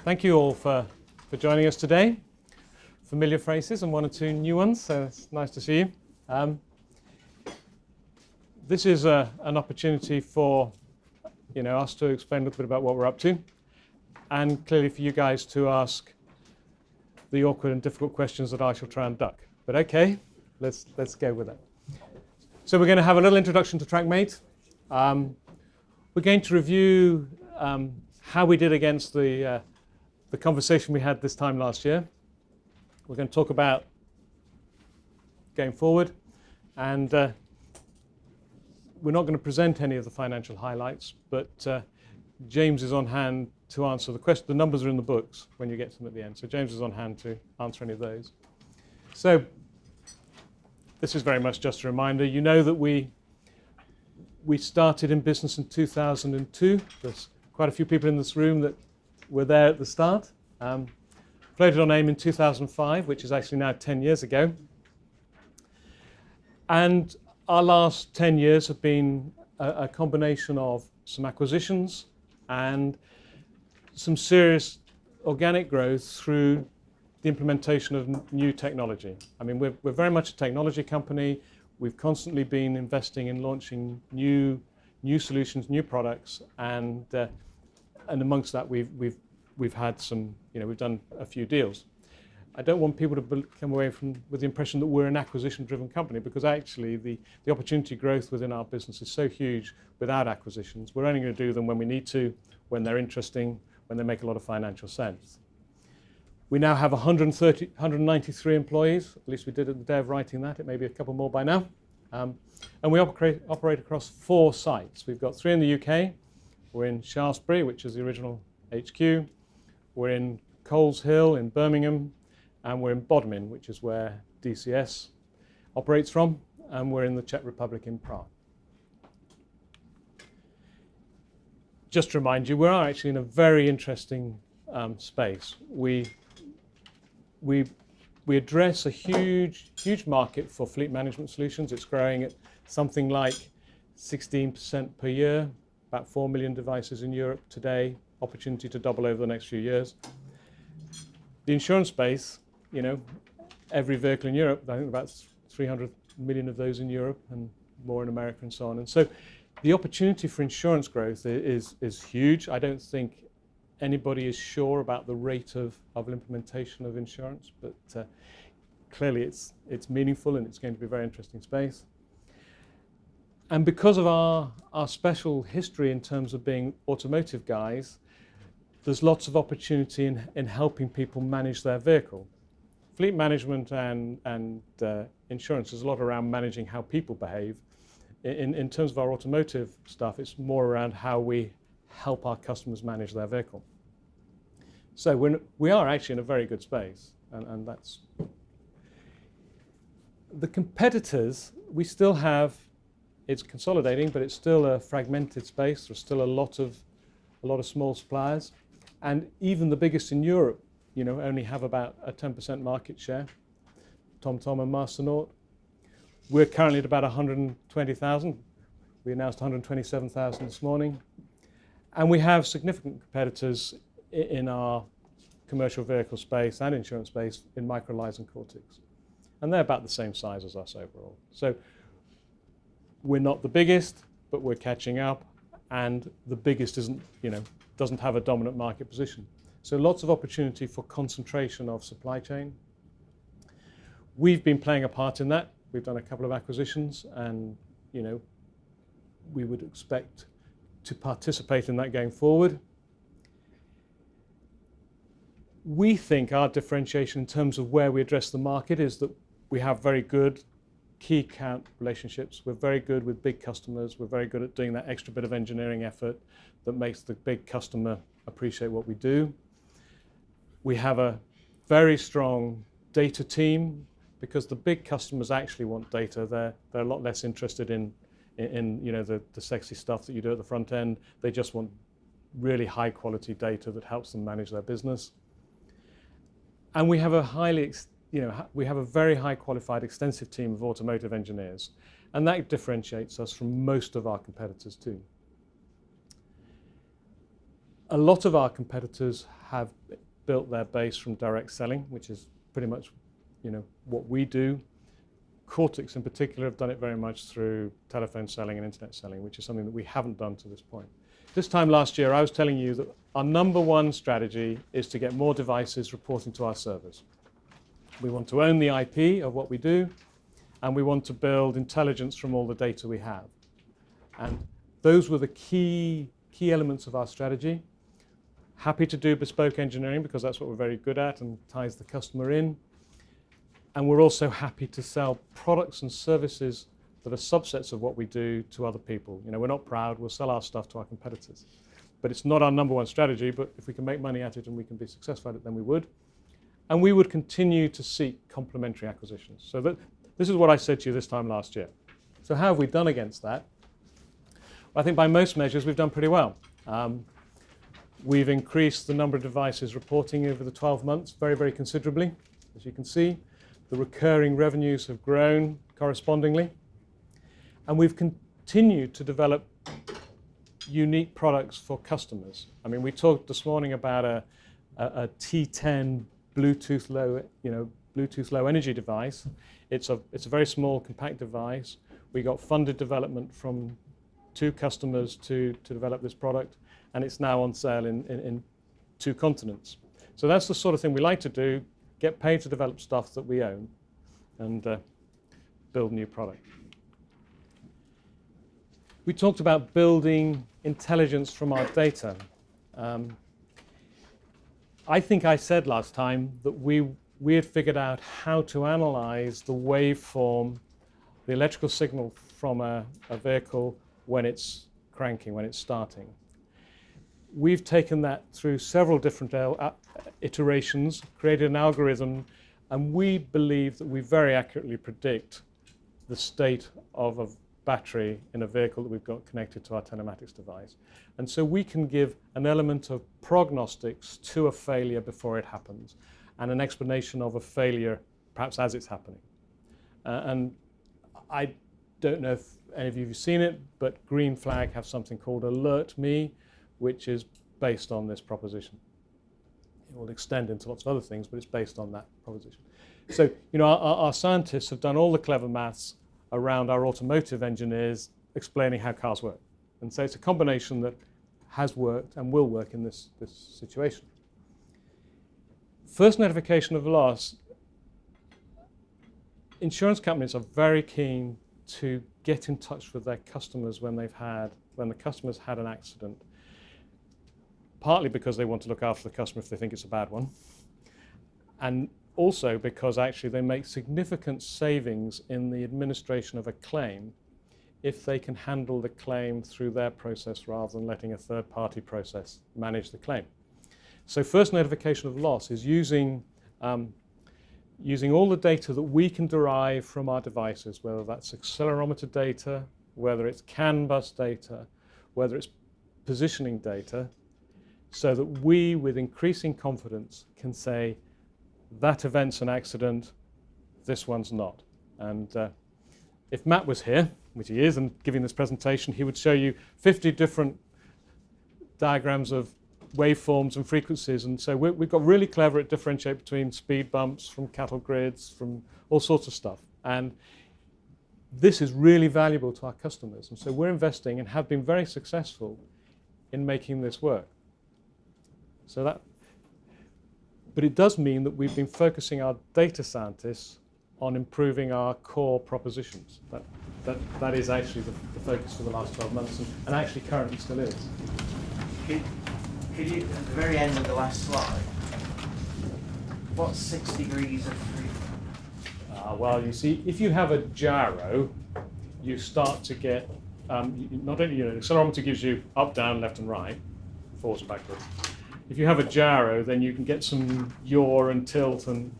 Thank you all for joining us today. Familiar faces and one or two new ones, so it's nice to see you. This is an opportunity for us to explain a little bit about what we're up to, and clearly for you guys to ask the awkward and difficult questions that I shall try and duck. But okay, let's go with it. So we're going to have a little introduction to Trakm8. We're going to review how we did against the conversation we had this time last year. We're going to talk about going forward, and we're not going to present any of the financial highlights, but James is on hand to answer the question. The numbers are in the books when you get to them at the end, so James is on hand to answer any of those. So this is very much just a reminder. You know that we started in business in 2002. There's quite a few people in this room that were there at the start. Floated on AIM in 2005, which is actually now 10 years ago. And our last 10 years have been a combination of some acquisitions and some serious organic growth through the implementation of new technology. I mean, we're very much a technology company. We've constantly been investing in launching new solutions, new products, and amongst that we've had some, we've done a few deals. I don't want people to come away with the impression that we're an acquisition-driven company, because actually the opportunity growth within our business is so huge without acquisitions. We're only going to do them when we need to, when they're interesting, when they make a lot of financial sense. We now have 193 employees, at least we did at the day of writing that. It may be a couple more by now. And we operate across 4 sites. We've got 3 in the UK. We're in Shaftesbury, which is the original HQ. We're in Coles Hill in Birmingham. And we're in Bodmin, which is where DCS operates from. And we're in the Czech Republic in Prague. Just to remind you, we are actually in a very interesting space. We address a huge market for fleet management solutions. It's growing at something like 16% per year, about 4 million devices in Europe today, opportunity to double over the next few years. The insurance space, every vehicle in Europe, I think about 300 million of those in Europe and more in America and so on. And so the opportunity for insurance growth is huge. I don't think anybody is sure about the rate of implementation of insurance, but clearly it's meaningful and it's going to be a very interesting space. And because of our special history in terms of being automotive guys, there's lots of opportunity in helping people manage their vehicle. Fleet management and insurance is a lot around managing how people behave. In terms of our automotive stuff, it's more around how we help our customers manage their vehicle. So we are actually in a very good space, and that's the competitors. We still have, it's consolidating, but it's still a fragmented space. There's still a lot of small suppliers, and even the biggest in Europe, only have about a 10% market share. TomTom and Masternaut. We're currently at about 120,000. We announced 127,000 this morning. And we have significant competitors in our commercial vehicle space and insurance space in Microlise and Cortex. And they're about the same size as us overall. So we're not the biggest, but we're catching up. And the biggest doesn't have a dominant market position. So lots of opportunity for concentration of supply chain. We've been playing a part in that. We've done a couple of acquisitions, and we would expect to participate in that going forward. We think our differentiation in terms of where we address the market is that we have very good key account relationships. We're very good with big customers. We're very good at doing that extra bit of engineering effort that makes the big customer appreciate what we do. We have a very strong data team, because the big customers actually want data. They're a lot less interested in the sexy stuff that you do at the front end. They just want really high quality data that helps them manage their business. And we have a very high qualified, extensive team of automotive engineers, and that differentiates us from most of our competitors too. A lot of our competitors have built their base from direct selling, which is pretty much, what we do. Cortex in particular have done it very much through telephone selling and internet selling, which is something that we haven't done to this point. This time last year, I was telling you that our number one strategy is to get more devices reporting to our servers. We want to own the IP of what we do, and we want to build intelligence from all the data we have. And those were the key elements of our strategy. Happy to do bespoke engineering because that's what we're very good at and ties the customer in. And we're also happy to sell products and services that are subsets of what we do to other people. We're not proud, we'll sell our stuff to our competitors. But it's not our number one strategy, but if we can make money at it and we can be successful at it, then we would. And we would continue to seek complementary acquisitions. So this is what I said to you this time last year. So how have we done against that? Well, I think by most measures we've done pretty well. We've increased the number of devices reporting over the 12 months very, very considerably, as you can see. The recurring revenues have grown correspondingly. And we've continued to develop unique products for customers. I mean, we talked this morning about a T10 Bluetooth low energy device. It's a very small, compact device. We got funded development from 2 customers to develop this product, and it's now on sale in 2 continents. So that's the sort of thing we like to do, get paid to develop stuff that we own and build new product. We talked about building intelligence from our data. I think I said last time that we had figured out how to analyze the waveform, the electrical signal from a vehicle when it's cranking, when it's starting. We've taken that through several different iterations, created an algorithm, and we believe that we very accurately predict the state of a battery in a vehicle that we've got connected to our telematics device. And so we can give an element of prognostics to a failure before it happens, and an explanation of a failure perhaps as it's happening. And I don't know if any of you have seen it, but Green Flag have something called Alert Me, which is based on this proposition. It will extend into lots of other things, but it's based on that proposition. So, our scientists have done all the clever maths around our automotive engineers explaining how cars work. And so it's a combination that has worked and will work in this situation. First notification of loss. Insurance companies are very keen to get in touch with their customers when the customer's had an accident. Partly because they want to look after the customer if they think it's a bad one. And also because actually they make significant savings in the administration of a claim if they can handle the claim through their process rather than letting a third-party process manage the claim. So first notification of loss is using all the data that we can derive from our devices, whether that's accelerometer data, whether it's CAN bus data, whether it's positioning data, so that we, with increasing confidence, can say, that event's an accident, this one's not. And if Matt was here, which he is, and giving this presentation, he would show you 50 different diagrams of waveforms and frequencies. And so we've got really clever at differentiate between speed bumps from cattle grids, from all sorts of stuff. And this is really valuable to our customers. And so we're investing and have been very successful in making this work. But it does mean that we've been focusing our data scientists on improving our core propositions. That is actually the focus for the last 12 months, and actually currently still is. Could you, at the very end of the last slide, what's 6 degrees of freedom? Well, you see, if you have a gyro, you start to get, not only, the accelerometer gives you up, down, left and right, forwards and backwards. If you have a gyro, then you can get some yaw and tilt, and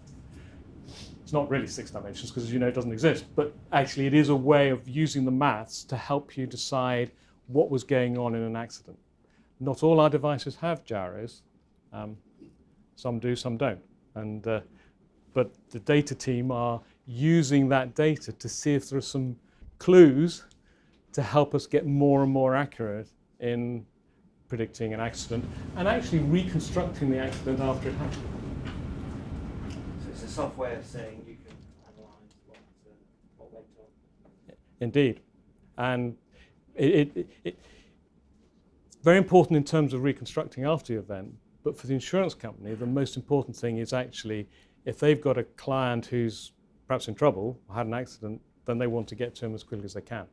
it's not really 6 dimensions because, as you know, it doesn't exist, but actually it is a way of using the maths to help you decide what was going on in an accident. Not all our devices have gyros. Some do, some don't. But the data team are using that data to see if there are some clues to help us get more and more accurate in predicting an accident and actually reconstructing the accident after it happened. So it's a software saying you can analyse what went on. Indeed. And it's very important in terms of reconstructing after the event, but for the insurance company, the most important thing is actually if they've got a client who's perhaps in trouble or had an accident, then they want to get to him as quickly as they can.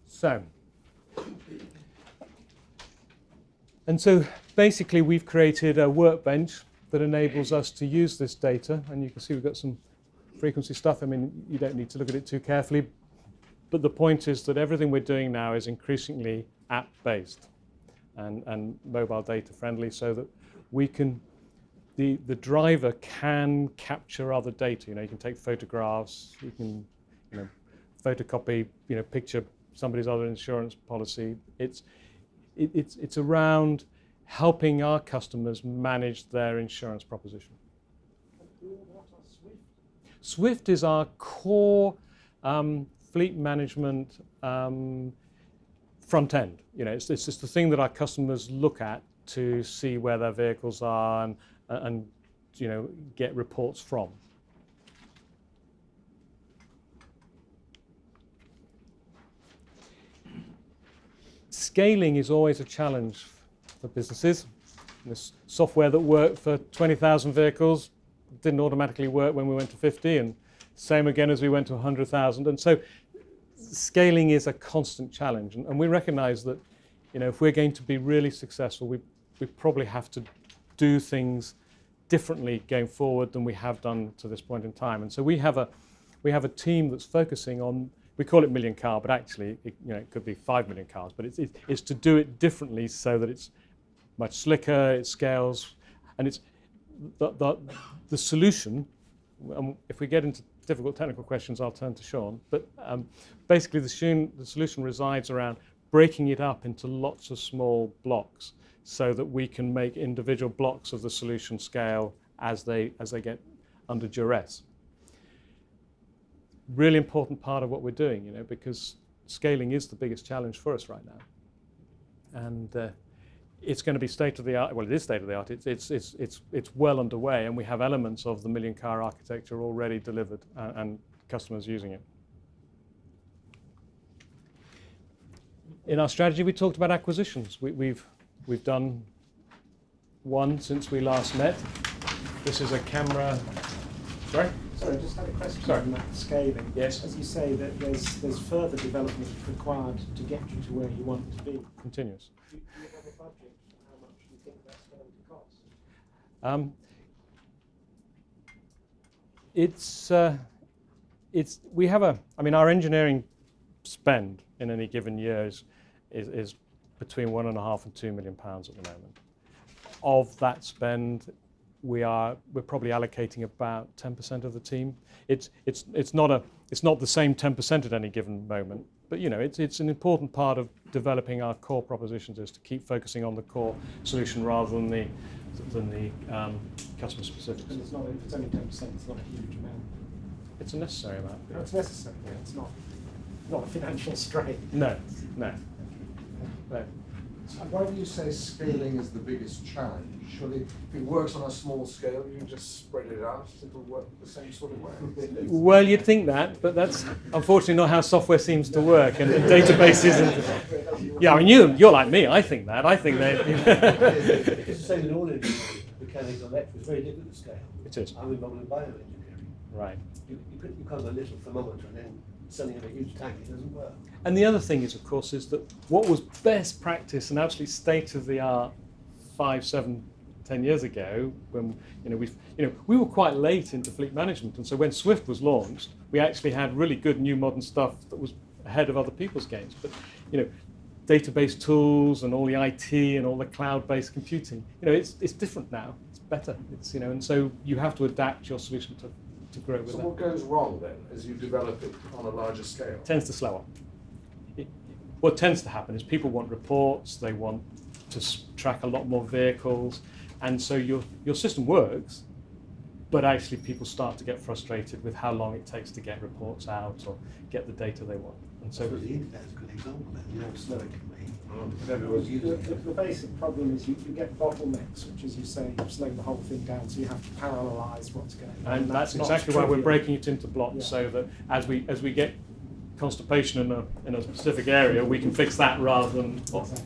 So basically we've created a workbench that enables us to use this data, and you can see we've got some frequency stuff. I mean, you don't need to look at it too carefully, but the point is that everything we're doing now is increasingly app-based and mobile data friendly, so that we can, the driver can capture other data. You can take photographs, you can photocopy, picture somebody's other insurance policy. It's around helping our customers manage their insurance proposition. Swift is our core fleet management front end. It's just the thing that our customers look at to see where their vehicles are and get reports from. Scaling is always a challenge for businesses. This software that worked for 20,000 vehicles didn't automatically work when we went to 50, and same again as we went to 100,000. And so scaling is a constant challenge. And we recognize that, if we're going to be really successful, we probably have to do things differently going forward than we have done to this point in time. And so we have a team that's focusing on, we call it million car, but actually it could be 5 million cars, but it's to do it differently so that it's much slicker, it scales, and it's the solution. If we get into difficult technical questions, I'll turn to Sean. But basically, the solution resides around breaking it up into lots of small blocks, so that we can make individual blocks of the solution scale as they get under duress. Really important part of what we're doing, because scaling is the biggest challenge for us right now, and it's going to be state of the art. Well, it is state of the art. It's well underway, and we have elements of the million car architecture already delivered and customers using it. In our strategy, we talked about acquisitions. We've done one since we last met. This is a camera. Sorry, I just had a question Sorry. on that scaling. Yes. As you say, that there's further development required to get you to where you want to be. Continues. Do you have a budget for how much you think that's going to cost? Our engineering spend in any given year is between £1.5 and £2 million at the moment. Of that spend, we're probably allocating about 10% of the team. It's not the same 10% at any given moment, but it's an important part of developing our core propositions, is to keep focusing on the core solution rather than the customer specifics. And it's only 10%, it's not a huge amount. It's a necessary amount. No, it's necessary. Yeah, it's not a financial strain. No. And why do you say scaling is the biggest challenge? Surely, if it works on a small scale, you can just spread it out, it'll work the same sort of way. Well, you'd think that, but that's unfortunately not how software seems to work, and databases. And yeah, I mean, you're like me. I think that. I think that. It's the same in all engineering. Mechanical, electrical, it's very difficult to scale. It is. I'm involved in bioengineering. Right. You can't have a little thermometer and then sending in a huge tank. It doesn't work. And the other thing is, of course, is that what was best practice and absolutely state of the art 5, 7, 10 years ago, when we were quite late into fleet management, and so when Swift was launched, we actually had really good new modern stuff that was ahead of other people's games. But database tools and all the IT and all the cloud-based computing, it's different now. It's better. And so you have to adapt your solution to grow with So that. what goes wrong then, as you develop it on a larger scale? It tends to slow up. What tends to happen is people want reports, they want to track a lot more vehicles, and so your system works, but actually people start to get frustrated with how long it takes to get reports out or get the data they want. And So so the internet is a good example then, you know, how slow it can be. If everyone's using it. The basic problem is you get bottlenecks, which, as you say, slow the whole thing down, so you have to parallelise what's going on. and that's not exactly why we're trivial. breaking it into blocks, Yeah. so that as we get constipation in a specific area, we can fix that rather than Exactly.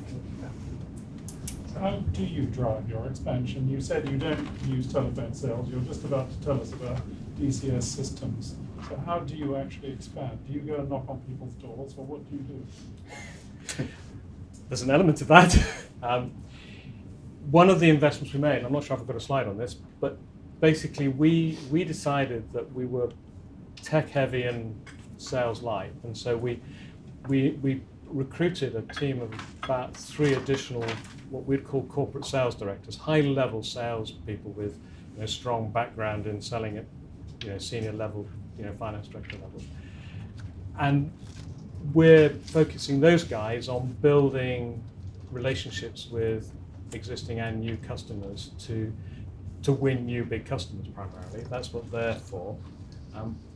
How do you drive your expansion? You said you don't use telephone sales. You're just about to tell us about DCS systems. So how do you actually expand? Do you go and knock on people's doors, or what do you do? There's an element of that. One of the investments we made, I'm not sure if I've got a slide on this, but basically we decided that we were tech heavy and sales light, and so we recruited a team of about 3 additional what we'd call corporate sales directors, high-level sales people with strong background in selling at senior level, finance director level, and we're focusing those guys on building relationships with existing and new customers to win new big customers primarily. That's what they're for.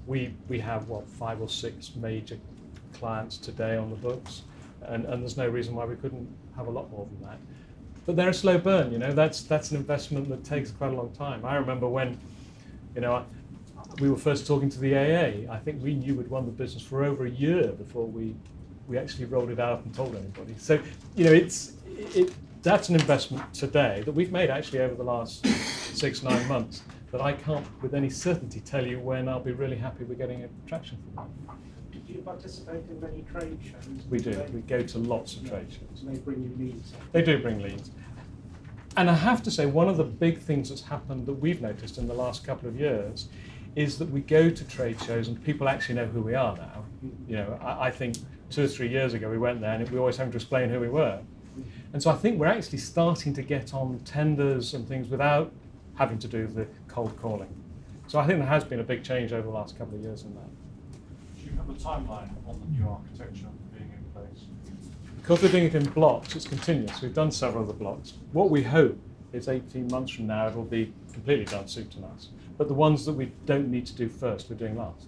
We have 5 or 6 major clients today on the books, and there's no reason why we couldn't have a lot more than that. But they're a slow burn, that's an investment that takes quite a long time. I remember when, we were first talking to the AA, I think we knew we'd won the business for over a year before we actually rolled it out and told anybody. So, that's an investment today that we've made actually over the last 6-9 months that I can't with any certainty tell you when I'll be really happy we're getting a traction for that. Do you participate in many trade shows? We do. We go to lots of trade shows. And they bring you leads. They do bring leads. And I have to say, one of the big things that's happened that we've noticed in the last couple of years is that we go to trade shows and people actually know who we are now. I think 2 or 3 years ago we went there and we always having to explain who we were. And so I think we're actually starting to get on tenders and things without having to do the cold calling. So I think there has been a big change over the last couple of years in that. Do you have a timeline on the new architecture being in place? Because we're doing it in blocks, it's continuous. We've done several of the blocks. What we hope is 18 months from now it'll be completely done, soup to nuts. But the ones that we don't need to do first, we're doing last.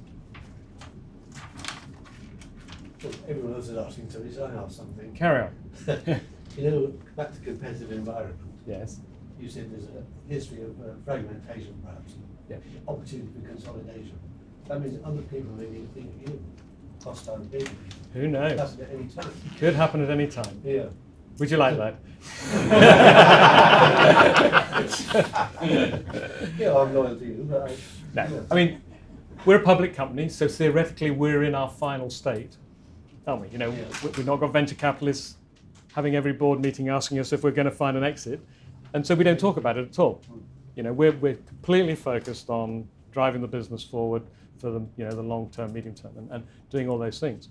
Well, everyone else is asking, so I ask something. Carry on. Back to competitive environment. Yes. You said there's a history of fragmentation, perhaps, Yeah. opportunity for consolidation. That means other people may be thinking you hostile people. Who knows? That's at any time. Could happen at any time. Yeah. Would you like that? Yeah, I'm loyal to you, but No. I mean, we're a public company, so theoretically we're in our final state, aren't we? We've not got venture capitalists having every board meeting asking us if we're going to find an exit, and so we don't talk about it at all. We're completely focused on driving the business forward for the long term, medium term, and doing all those things.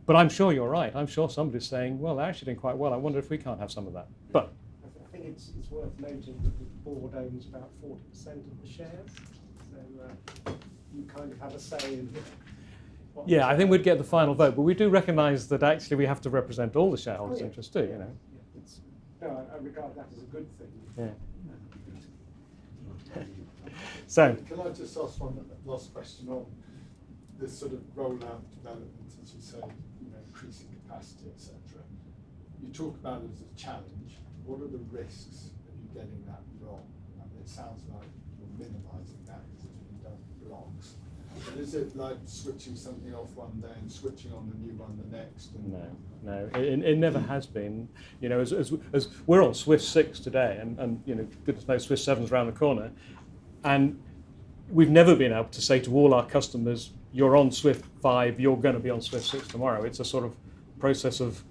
But I'm sure you're right. I'm sure somebody's saying, well, they're actually doing quite well. I wonder if we can't have some of that. But I think it's worth noting that the board owns about 40% of the shares, so you kind of have a say in what yeah, I think we'd get the final vote. But we do recognise that actually we have to represent all the shareholders' Oh, yeah. interests too. Yeah, it's, no, I regard that as a good thing. Yeah. So, Can I just ask one last question on this sort of rollout development, as you say, increasing capacity, etc. You talk about it as a challenge. What are the risks of you getting that wrong? It sounds like you're minimising that because it's been done blocks. But is it like switching something off one day and switching on the new one the next? no, it never has been. As we're on Swift 6 today, and goodness knows Swift 7's around the corner, and we've never been able to say to all our customers, you're on Swift 5, you're going to be on Swift 6 tomorrow. It's a sort of process of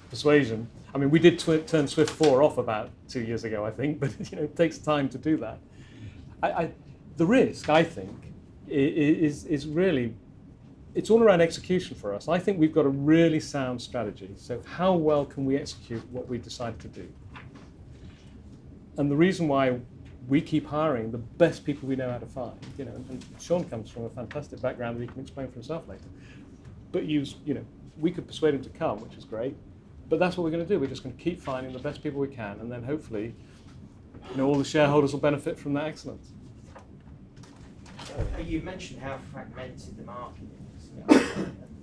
persuasion. I mean, we did turn Swift 4 off about 2 years ago, I think, but it takes time to do that. The risk, I think, is really, it's all around execution for us. I think we've got a really sound strategy. So how well can we execute what we decided to do? And the reason why we keep hiring the best people we know how to find, and Sean comes from a fantastic background that he can explain for himself later. But we could persuade him to come, which is great. But that's what we're going to do. We're just going to keep finding the best people we can, and then hopefully, all the shareholders will benefit from that excellence. You mentioned how fragmented the market is.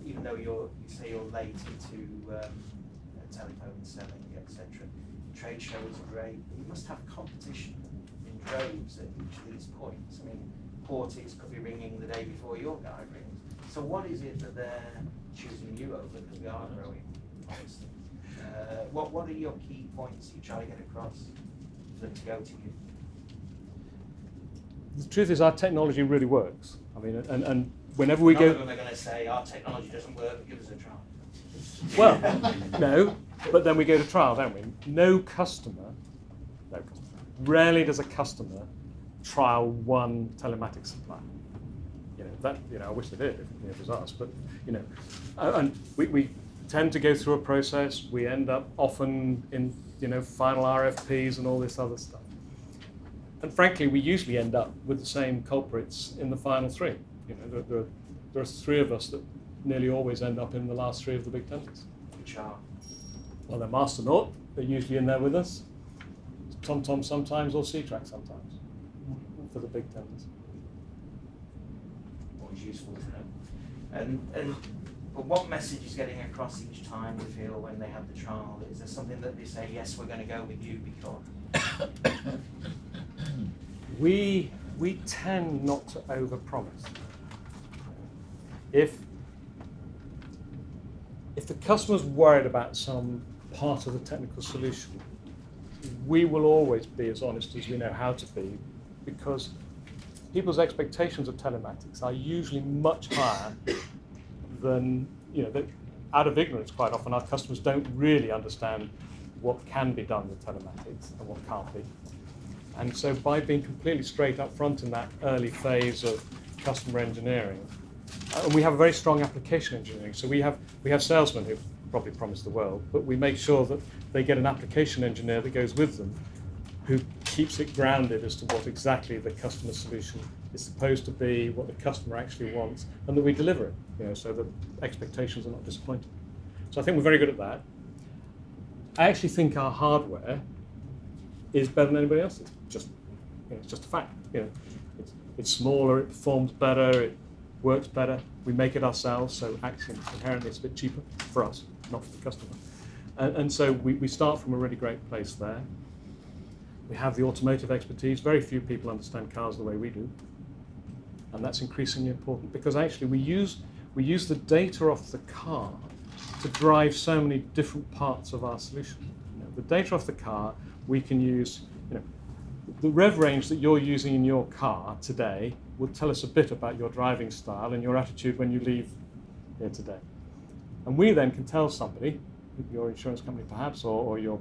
Even though you say you're late into telephone selling, etc. Trade shows are great. You must have competition in droves at each of these points. I mean, Porties could be ringing the day before your guy rings. So what is it that they're choosing you over, because we are growing, obviously? What are your key points you try to get across for them to go to you? The truth is our technology really works. I mean, and whenever we None go... of them are going to say, our technology doesn't work, give us a try. Well, no, but then we go to trial, don't we? No customer, rarely does a customer trial one telematics supplier. I wish they did if it was us, but and we tend to go through a process. We end up often in final RFPs and all this other stuff. And frankly, we usually end up with the same culprits in the final three. There are three of us that nearly always end up in the last three of the big tenders. Which are? Well, they're Masternaut, they're usually in there with us. TomTom sometimes, or TRAK sometimes, for the big tenders. Always useful to know. But what message is getting across each time, you feel, when they have the trial? Is there something that they say, yes, we're going to go with you because? We tend not to overpromise. If the customer's worried about some part of the technical solution, we will always be as honest as we know how to be, because people's expectations of telematics are usually much higher than, out of ignorance quite often our customers don't really understand what can be done with telematics and what can't be. And so by being completely straight up front in that early phase of customer engineering, and we have a very strong application engineering, so we have salesmen who probably promise the world, but we make sure that they get an application engineer that goes with them who keeps it grounded as to what exactly the customer solution is supposed to be, what the customer actually wants, and that we deliver it, so that expectations are not disappointed. So I think we're very good at that. I actually think our hardware is better than anybody else's. It's just a fact. It's smaller, it performs better, it works better. We make it ourselves, so actually inherently it's a bit cheaper for us, not for the customer. And so we start from a really great place there. We have the automotive expertise. Very few people understand cars the way we do, and that's increasingly important because actually we use the data off the car to drive so many different parts of our solution. The data off the car we can use. The rev range that you're using in your car today will tell us a bit about your driving style and your attitude when you leave here today. And we then can tell somebody, your insurance company perhaps, or your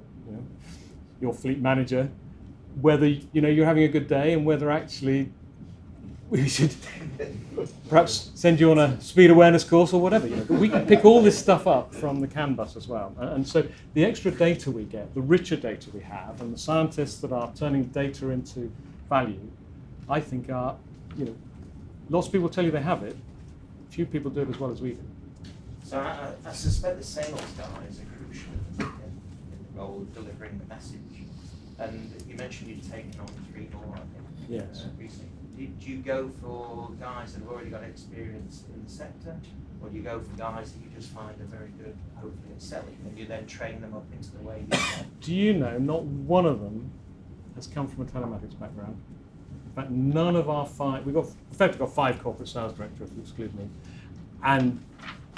fleet manager, whether you're having a good day and whether actually we should perhaps send you on a speed awareness course or whatever. But we can pick all this stuff up from the CAN bus as well. And so the extra data we get, the richer data we have, and the scientists that are turning data into value, I think are, lots of people tell you they have it. Few people do it as well as we do. So I suspect the sales guys are crucial in the role of delivering the message. And you mentioned you'd taken on 3 more, I think, Yes. recently. Do you go for guys that have already got experience in the sector, or do you go for guys that you just find are very good, hopefully, at selling, and you then train them up into the way you sell? Do you know, not one of them has come from a telematics background. In fact, none of our 5, we've effectively got 5 corporate sales directors, if you exclude me, and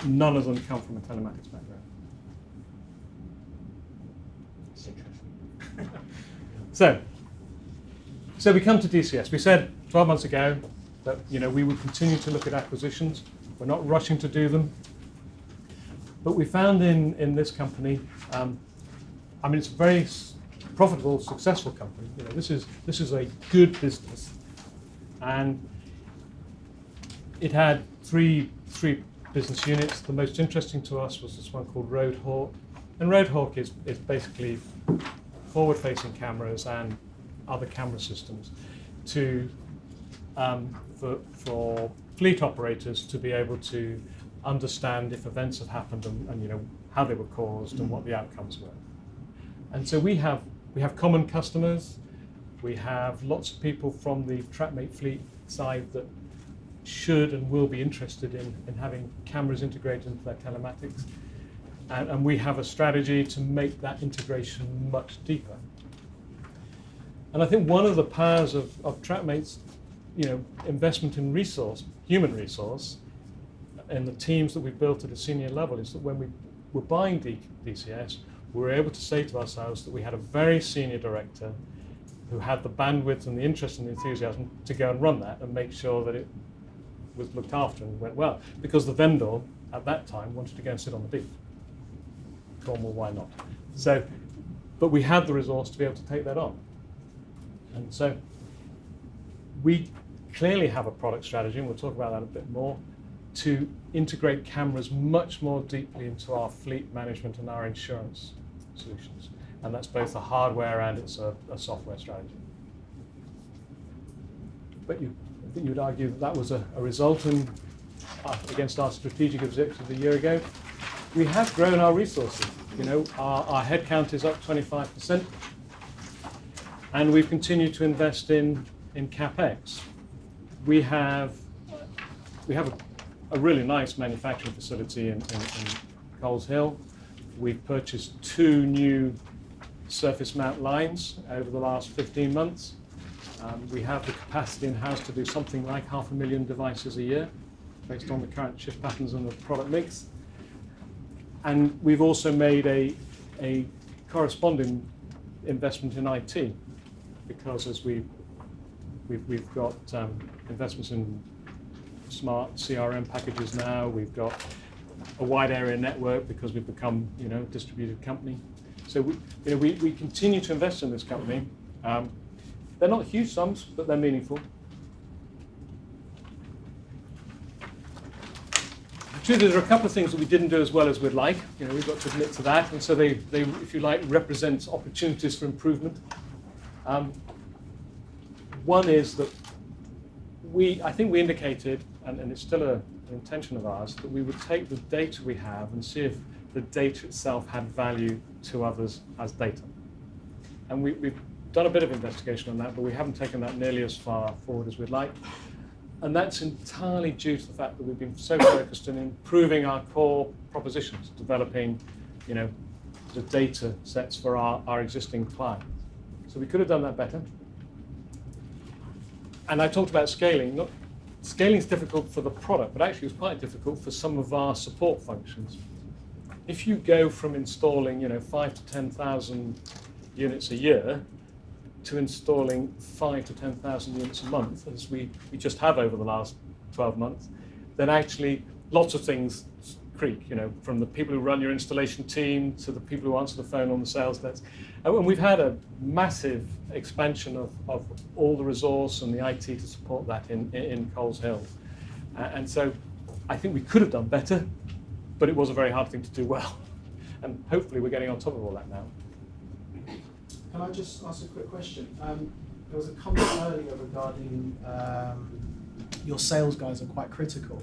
none of them come from a telematics background. It's interesting. So we come to DCS. We said 12 months ago that we would continue to look at acquisitions. We're not rushing to do them. But we found in this company, it's a very profitable, successful company. This is a good business, and it had three business units. The most interesting to us was this one called Roadhawk, and Roadhawk is basically forward-facing cameras and other camera systems for fleet operators to be able to understand if events have happened and how they were caused and what the outcomes were. And so we have common customers. We have lots of people from the Trakm8 fleet side that should and will be interested in having cameras integrated into their telematics. And we have a strategy to make that integration much deeper. And I think one of the powers of Trakm8's investment in resource, human resource, and the teams that we've built at a senior level is that when we were buying DCS, we were able to say to ourselves that we had a very senior director who had the bandwidth and the interest and the enthusiasm to go and run that and make sure that it was looked after and went well. Because the vendor at that time wanted to go and sit on the beach. Well, why not? So, but we had the resource to be able to take that on. And so we clearly have a product strategy, and we'll talk about that a bit more, to integrate cameras much more deeply into our fleet management and our insurance solutions. And that's both a hardware and it's a software strategy. But I think you would argue that was a result against our strategic objectives a year ago. We have grown our resources. Our headcount is up 25%, and we've continued to invest in CapEx. We have a really nice manufacturing facility in Coles Hill. We've purchased 2 new surface mount lines over the last 15 months. We have the capacity in-house to do something like 500,000 devices a year, based on the current shift patterns and the product mix. And we've also made a corresponding investment in IT, because as we've got investments in smart CRM packages now. We've got a wide area network because we've become a distributed company. So we continue to invest in this company. They're not huge sums, but they're meaningful. The truth is, there are a couple of things that we didn't do as well as we'd like. We've got to admit to that, and so they, if you like, represent opportunities for improvement. One is that I think we indicated, and it's still an intention of ours, that we would take the data we have and see if the data itself had value to others as data. And we've done a bit of investigation on that, but we haven't taken that nearly as far forward as we'd like. And that's entirely due to the fact that we've been so focused on improving our core propositions, developing, the data sets for our existing clients. So we could have done that better. And I talked about scaling. Scaling is difficult for the product, but actually it's quite difficult for some of our support functions. If you go from installing, 5,000 to 10,000 units a year to installing 5,000 to 10,000 units a month, as we just have over the last 12 months, then actually lots of things creak, from the people who run your installation team to the people who answer the phone on the sales desk. And we've had a massive expansion of all the resource and the IT to support that in Coles Hill. And so I think we could have done better, but it was a very hard thing to do well. And hopefully we're getting on top of all that now. Can I just ask a quick question? There was a comment earlier regarding your sales guys are quite critical.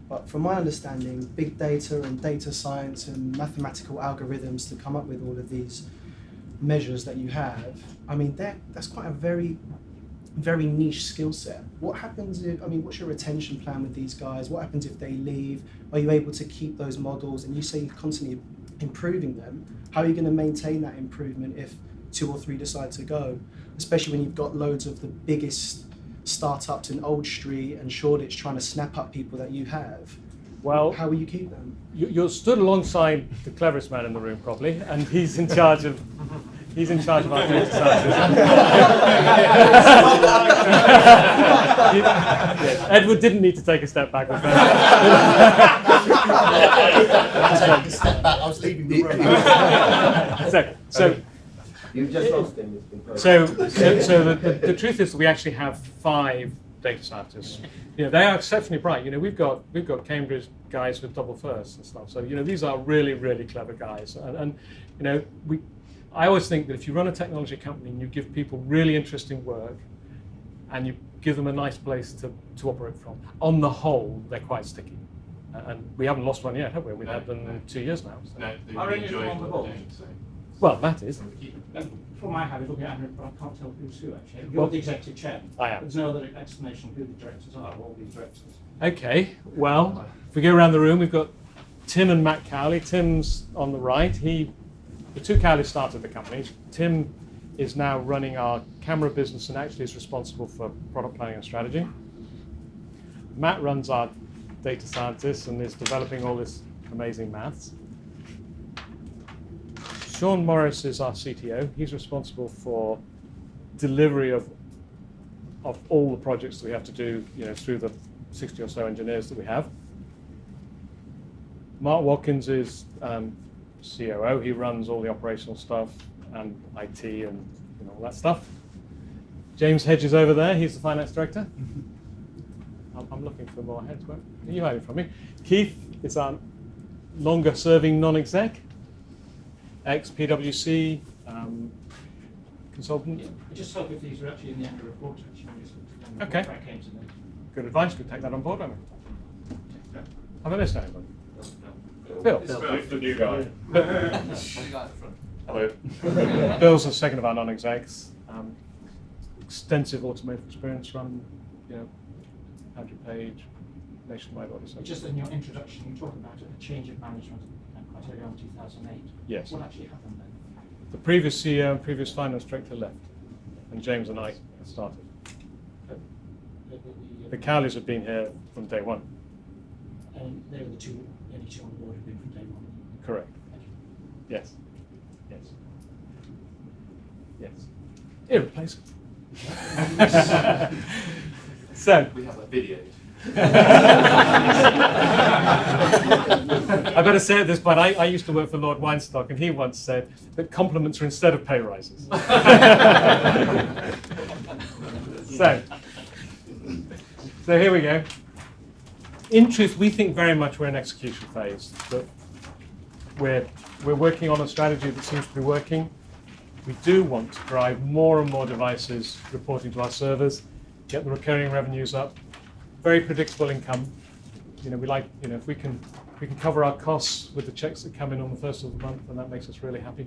But from my understanding, big data and data science and mathematical algorithms to come up with all of these measures that you have, that's quite a very, very niche skill set. What happens what's your retention plan with these guys? What happens if they leave? Are you able to keep those models? And you say you're constantly improving them. How are you going to maintain that improvement if 2 or 3 decide to go? Especially when you've got loads of the biggest startups in Old Street and Shoreditch trying to snap up people that you have. Well, how will you keep them? You're stood alongside the cleverest man in the room, probably, and he's in charge of our data scientists. Yes, Edward didn't need to take a step back with that. Take a step back. I was leaving the room. So You've just lost him. So the truth is that we actually have 5 data scientists. They are exceptionally bright. We've got Cambridge guys with double firsts and stuff. So these are really, really clever guys. And I always think that if you run a technology company and you give people really interesting work and you give them a nice place to operate from, on the whole, they're quite sticky. And we haven't lost one yet, have we? We've had them 2 years now. So. No, Are any of them on the board? Well, Matt is. From my habit looking at it, but I can't tell who's who actually. You're Well, the executive chairman. I am. There's no other explanation of who the directors are, all these directors. Okay, well, if we go around the room, we've got Tim and Matt Cowley. Tim's on the right. The two Cowleys started the company. Tim is now running our camera business and actually is responsible for product planning and strategy. Matt runs our data scientists and is developing all this amazing maths. Sean Morris is our CTO. He's responsible for delivery of all the projects that we have to do, through the 60 or so engineers that we have. Mark Watkins is COO. He runs all the operational stuff and IT and all that stuff. James Hedge is over there. He's the finance director. I'm looking for more heads. Where are you hiding from me? Keith is our longer-serving non-exec, ex-PwC consultant. Yeah, I just hope if these are actually in the annual report, actually, Okay. That came to them. Good advice. We'll take that on board, haven't we? Have I missed anybody? Bill. The new guy. Hello. Bill's the second of our non-execs. Extensive automotive experience, run, 100 page, nationwide audit. Just in your introduction, you talked about a change of management quite early on 2008. Yes. What actually happened then? The previous CEO and previous finance director left, and James and I started. The Cowleys have been here from day one. And they were the only two on the board who've been from day one. Correct. Thank you. Yes. Yes. Yes. Irreplaceable. So. We have that video. I better say at this point, I used to work for Lord Weinstock, and he once said that compliments are instead of pay rises. So here we go. In truth, we think very much we're in execution phase. That we're working on a strategy that seems to be working. We do want to drive more and more devices reporting to our servers, get the recurring revenues up, very predictable income. We like, if we can cover our costs with the checks that come in on the first of the month, and that makes us really happy.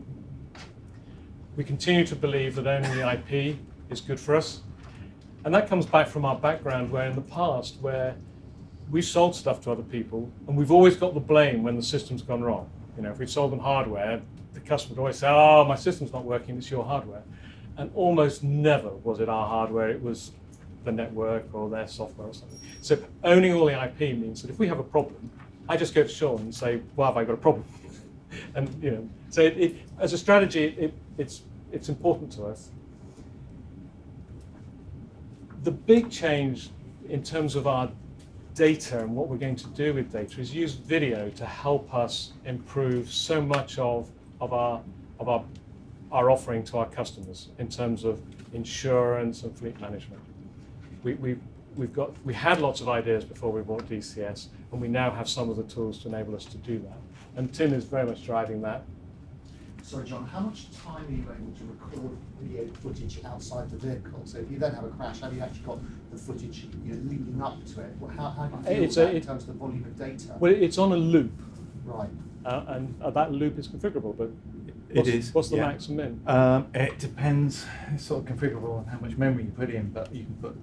We continue to believe that owning the IP is good for us. And that comes back from our background where in the past, where we've sold stuff to other people and we've always got the blame when the system's gone wrong. If we've sold them hardware, the customer would always say, oh, my system's not working, it's your hardware. And almost never was it our hardware, it was the network or their software or something. So owning all the IP means that if we have a problem, I just go to Sean and say, well, have I got a problem? And so as a strategy, it's important to us. The big change in terms of our data and what we're going to do with data is use video to help us improve so much of our offering to our customers in terms of insurance and fleet management. We had lots of ideas before we bought DCS, and we now have some of the tools to enable us to do that. And Tim is very much driving that. Sorry, John, how much time are you able to record video footage outside the vehicle? So if you then have a crash, have you actually got the footage leading up to it? Well, how do you feel in terms of the volume of data? Well, it's on a loop. Right. And that loop is configurable, but what's the max and min? It depends. It's sort of configurable on how much memory you put in, but you can put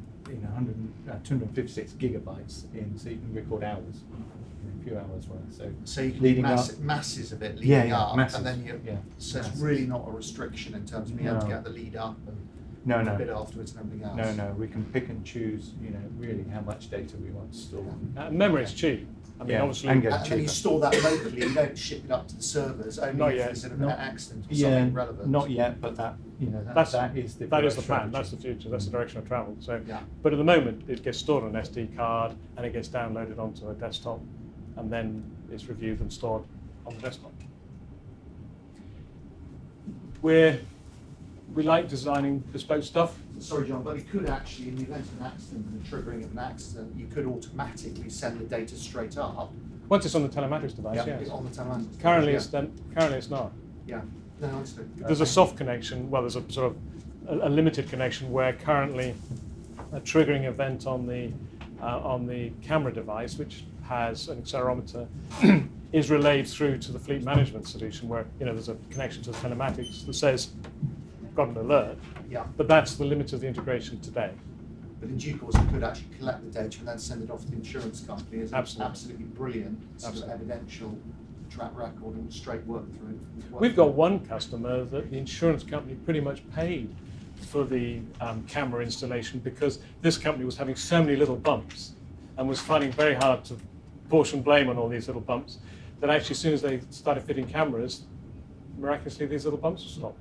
256 gigabytes in, so you can record hours, a few hours worth. So you can do masses of it leading up, masses, and then so masses. it's really not a restriction in terms of being able to get the lead up and a bit afterwards and everything else. No, we can pick and choose, really how much data we want to store. Memory is cheap. I mean, obviously, and then you store that locally. You don't ship it up to the servers. Only if there's an accident or something relevant. Not yet, but that is the plan. That's the future. That's the direction of travel. So, but at the moment, it gets stored on an SD card and it gets downloaded onto a desktop, and then it's reviewed and stored on the desktop. We like designing bespoke stuff. Sorry, John, but you could actually, in the event of an accident and the triggering of an accident, you could automatically send the data straight up. Once it's on the telematics device, yes. On the telematics. Currently it's not. Yeah. No, understood. There's a soft connection. Well, there's a sort of a limited connection where currently a triggering event on the camera device, which has an accelerometer, is relayed through to the fleet management solution, where there's a connection to the telematics that says, got an alert. Yeah. But that's the limit of the integration today. But in due course, you could actually collect the data and then send it off to the insurance company as absolutely brilliant sort of evidential track record and straight work through. We've got one customer that the insurance company pretty much paid for the camera installation because this company was having so many little bumps and was finding it very hard to portion blame on all these little bumps that actually as soon as they started fitting cameras, miraculously these little bumps were stopped.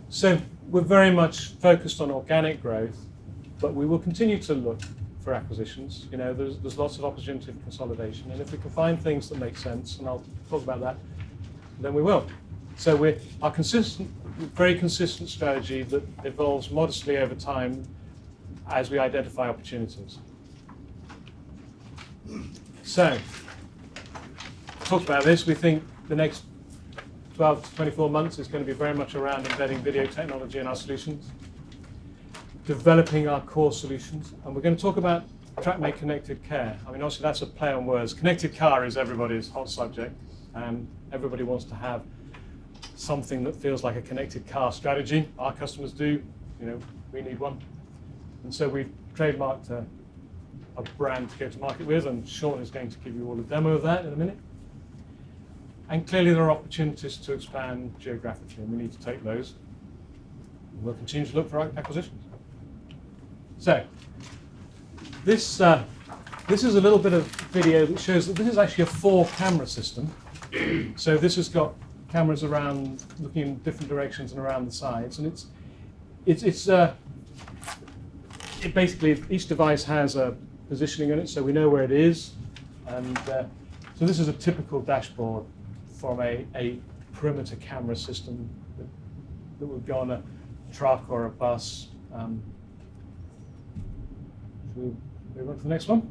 So we're very much focused on organic growth, but we will continue to look for acquisitions. There's lots of opportunity for consolidation, and if we can find things that make sense, and I'll talk about that, then we will. So our very consistent strategy that evolves modestly over time as we identify opportunities. So, talked about this. We think the next 12 to 24 months is going to be very much around embedding video technology in our solutions, developing our core solutions, and we're going to talk about Trakm8 Connected Care. I mean, obviously that's a play on words. Connected car is everybody's hot subject, and everybody wants to have something that feels like a connected car strategy. Our customers do, we need one. And so we've trademarked a brand to go to market with, and Sean is going to give you all a demo of that in a minute. And clearly there are opportunities to expand geographically, and we need to take those. We'll continue to look for acquisitions. So, this is a little bit of video that shows that this is actually a 4-camera system. So this has got cameras around, looking in different directions and around the sides, and it basically, each device has a positioning in it, so we know where it is. And so this is a typical dashboard from a perimeter camera system that would go on a truck or a bus. Should we move on to the next one?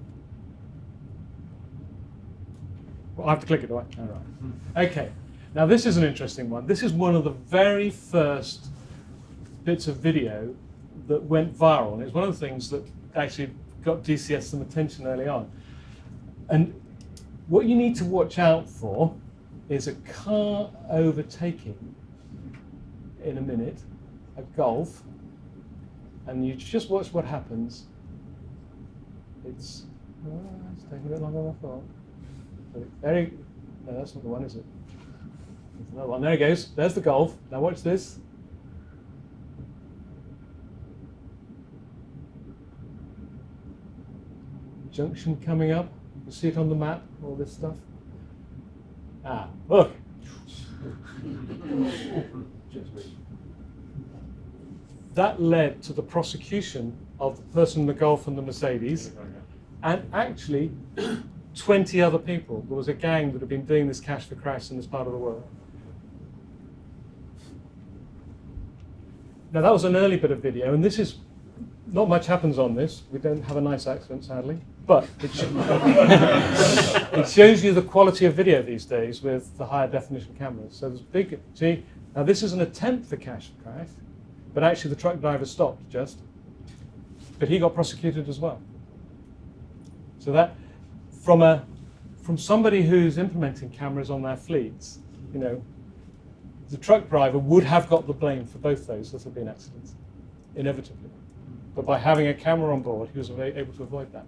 Well, I have to click it, do I? All right. Okay. Now this is an interesting one. This is one of the very first bits of video that went viral. And it's one of the things that actually got DCS some attention early on. And what you need to watch out for is a car overtaking in a minute, a Golf, and you just watch what happens. It's taking a bit longer than I thought. No, that's not the one, is it? There's another one. There it goes. There's the Golf. Now watch this. Junction coming up. You see it on the map, all this stuff. Ah, look. That led to the prosecution of the person in the Golf and the Mercedes, and actually 20 other people. There was a gang that had been doing this cash for crash in this part of the world. Now that was an early bit of video, and this is, not much happens on this. We don't have a nice accent, sadly, but it shows you the quality of video these days with the higher definition cameras. So there's big, see, now this is an attempt for cash for crash, but actually the truck driver stopped just, but he got prosecuted as well. So that, from somebody who's implementing cameras on their fleets, the truck driver would have got the blame for both those if there had been accidents, inevitably. But by having a camera on board, he was able to avoid that.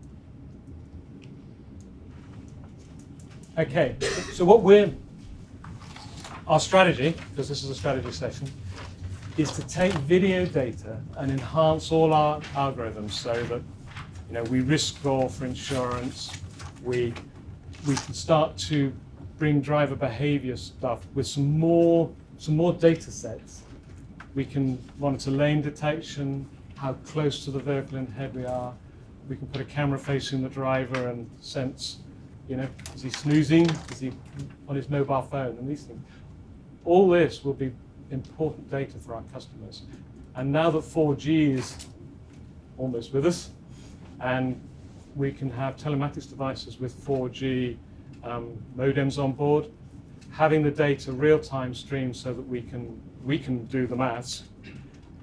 Okay, so our strategy, because this is a strategy session, is to take video data and enhance all our algorithms so that we risk score for insurance, we can start to bring driver behavior stuff with some more data sets. We can monitor lane detection, how close to the vehicle and head we are. We can put a camera facing the driver and sense, is he snoozing? Is he on his mobile phone? And these things. All this will be important data for our customers. And now that 4G is almost with us, and we can have telematics devices with 4G modems on board, having the data real-time streamed so that we can do the maths,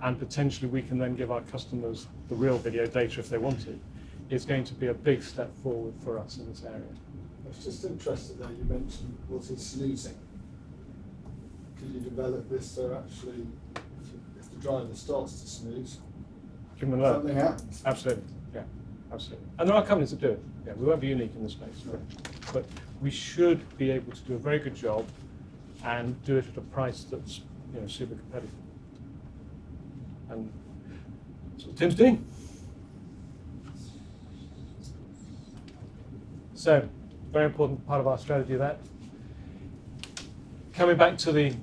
and potentially we can then give our customers the real video data if they want it, is going to be a big step forward for us in this area. I was just interested there, you mentioned multi-snoozing. Could you develop this so actually, if the driver starts to snooze, Give them an alert. something happens? Absolutely, yeah, absolutely. And there are companies that do it. Yeah, we won't be unique in this space, but we should be able to do a very good job and do it at a price that's super competitive. And that's what Tim's doing. So, very important part of our strategy that. Coming back to the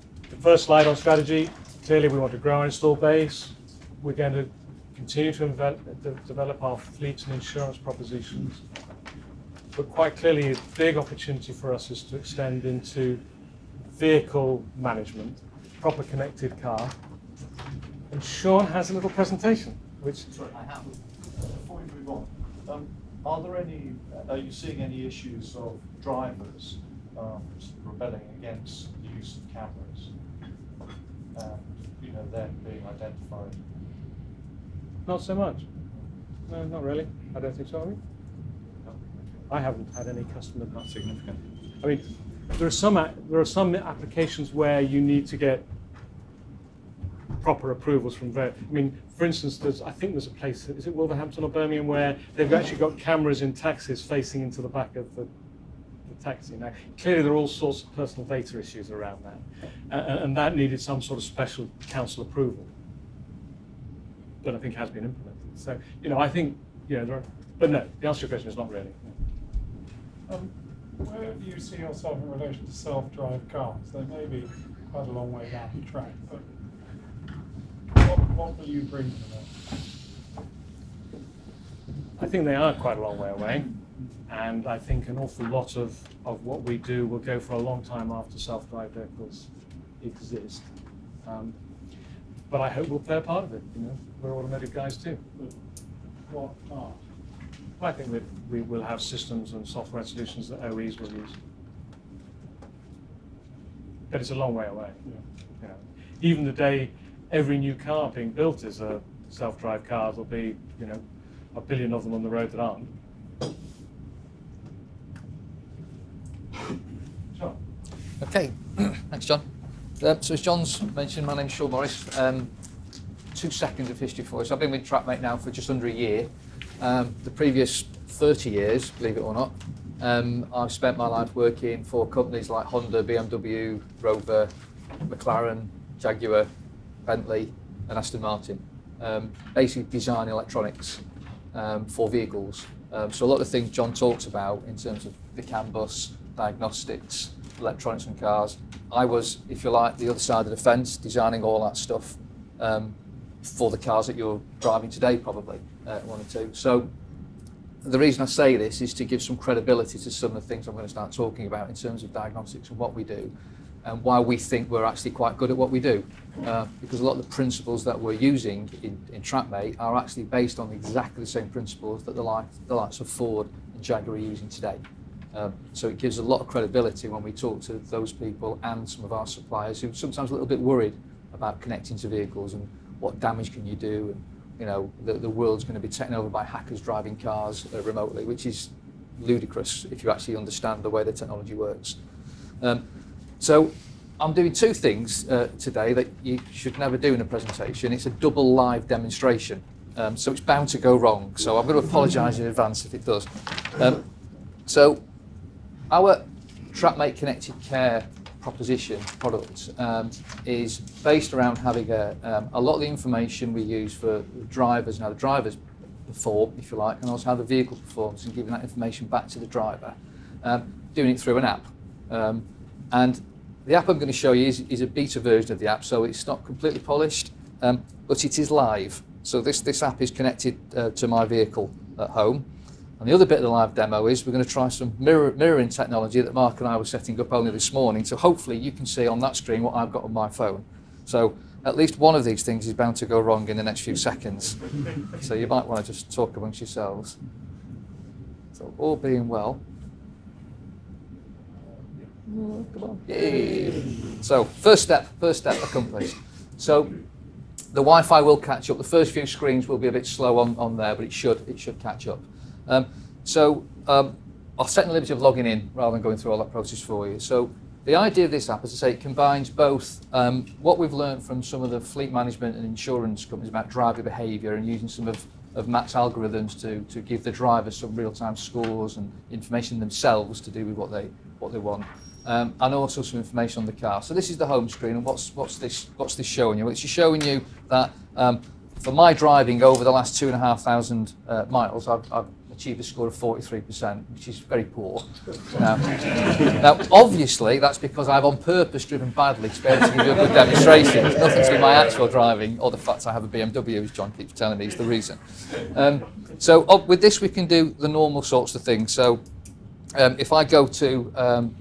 first slide on strategy, clearly we want to grow our install base. We're going to continue to develop our fleet and insurance propositions. But quite clearly, a big opportunity for us is to extend into vehicle management, proper connected car. And Sean has a little presentation, which Sorry, I have. Before we move on, are you seeing any issues of drivers rebelling against the use of cameras and them being identified? not so much. No, not really. I don't think so. Are we? No. I haven't had any customer not significant. I mean, there are some applications where you need to get proper approvals from I mean, for instance, I think there's a place, is it Wolverhampton or Birmingham, where they've actually got cameras in taxis facing into the back of the taxi. Now, clearly there are all sorts of personal data issues around that, and that needed some sort of special council approval, but I think has been implemented. So, I think, there are, but no, the answer to your question is not really. Where do you see yourself in relation to self-drive cars? They may be quite a long way down the track, but what will you bring to them? I think they are quite a long way away, and I think an awful lot of what we do will go for a long time after self-drive vehicles exist. But I hope we'll play a part of it. We're automotive guys too. What part? I think that we will have systems and software solutions that OEs will use. But it's a long way away. Yeah. Even the day every new car being built is a self-drive car, there'll be, a billion of them on the road that aren't. John. Okay, thanks, John. So as John's mentioned, my name's Sean Morris. 2 seconds of history for us. I've been with Trakm8 now for just under a year. The previous 30 years, believe it or not, I've spent my life working for companies like Honda, BMW, Rover, McLaren, Jaguar, Bentley and Aston Martin. Basically design electronics for vehicles. So a lot of things John talks about in terms of the CAN bus, diagnostics, electronics and cars. I was, if you like, the other side of the fence, designing all that stuff for the cars that you're driving today, probably, one or two. So the reason I say this is to give some credibility to some of the things I'm going to start talking about in terms of diagnostics and what we do, and why we think we're actually quite good at what we do. Because a lot of the principles that we're using in Trakm8 are actually based on exactly the same principles that the likes of Ford and Jaguar are using today. So it gives a lot of credibility when we talk to those people and some of our suppliers who are sometimes a little bit worried about connecting to vehicles and what damage can you do, and the world's going to be taken over by hackers driving cars remotely, which is ludicrous if you actually understand the way the technology works. So I'm doing 2 things today that you should never do in a presentation. It's a double live demonstration, so it's bound to go wrong. So I'm going to apologise in advance if it does. So our Trakm8 Connected Care proposition product is based around having a lot of the information we use for drivers and how the drivers perform, if you like, and also how the vehicle performs, and giving that information back to the driver, doing it through an app. And the app I'm going to show you is a beta version of the app, so it's not completely polished, but it is live. So this app is connected to my vehicle at home. And the other bit of the live demo is we're going to try some mirroring technology that Mark and I were setting up only this morning. So hopefully you can see on that screen what I've got on my phone. So at least one of these things is bound to go wrong in the next few seconds. So you might want to just talk amongst yourselves. So all being well. Come on. Yay. So first step accomplished. So the Wi-Fi will catch up. The first few screens will be a bit slow on there, but it should catch up. I'll take the liberty of logging in rather than going through all that process for you. So the idea of this app, as I say, it combines both what we've learned from some of the fleet management and insurance companies about driver behaviour and using some of Matt's algorithms to give the drivers some real-time scores and information themselves to do with what they want, and also some information on the car. So this is the home screen, and what's this showing you? Well, it's showing you that for my driving over the last 2,500 miles, I've achieved a score of 43%, which is very poor. Now, obviously, that's because I've on purpose driven badly to be able to give you a good demonstration. It's nothing to do with my actual driving or the fact I have a BMW, as John keeps telling me, is the reason. With this, we can do the normal sorts of things. So if I go to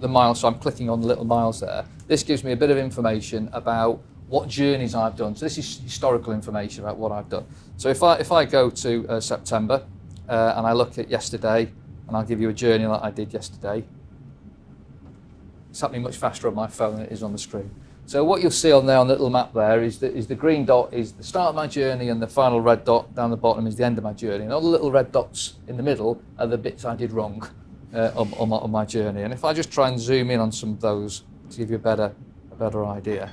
the miles, so I'm clicking on the little miles there, this gives me a bit of information about what journeys I've done. So this is historical information about what I've done. So if I go to September, and I look at yesterday, and I'll give you a journey like I did yesterday. It's happening much faster on my phone than it is on the screen. So what you'll see on there on the little map there is the green dot is the start of my journey, and the final red dot down the bottom is the end of my journey. And all the little red dots in the middle are the bits I did wrong on my journey. And if I just try and zoom in on some of those to give you a better idea.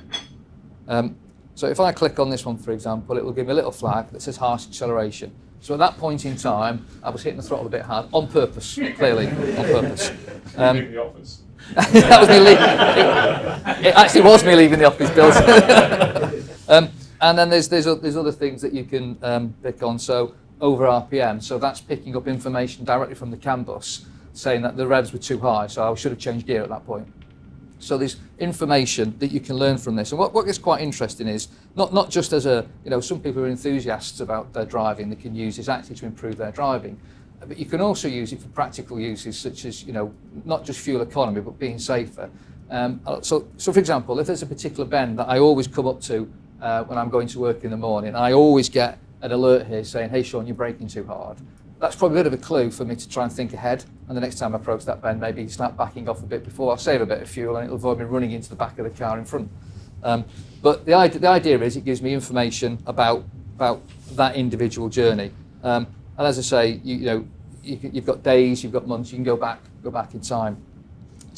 So if I click on this one, for example, it will give me a little flag that says harsh acceleration. So at that point in time, I was hitting the throttle a bit hard, on purpose, clearly, on purpose. Leaving the office. That was me leaving. It actually was me leaving the office, Bill. And then there's other things that you can pick on. So over RPM, so that's picking up information directly from the CAN bus, saying that the revs were too high, so I should have changed gear at that point. So there's information that you can learn from this. And what gets quite interesting is not just as some people are enthusiasts about their driving, they can use this actually to improve their driving. But you can also use it for practical uses such as, not just fuel economy, but being safer. So for example, if there's a particular bend that I always come up to when I'm going to work in the morning, I always get an alert here saying, hey Sean, you're braking too hard. That's probably a bit of a clue for me to try and think ahead, and the next time I approach that bend, maybe start backing off a bit before. I'll save a bit of fuel and it'll avoid me running into the back of the car in front. But the idea is it gives me information about that individual journey. And as I say, you've got days, you've got months, you can go back in time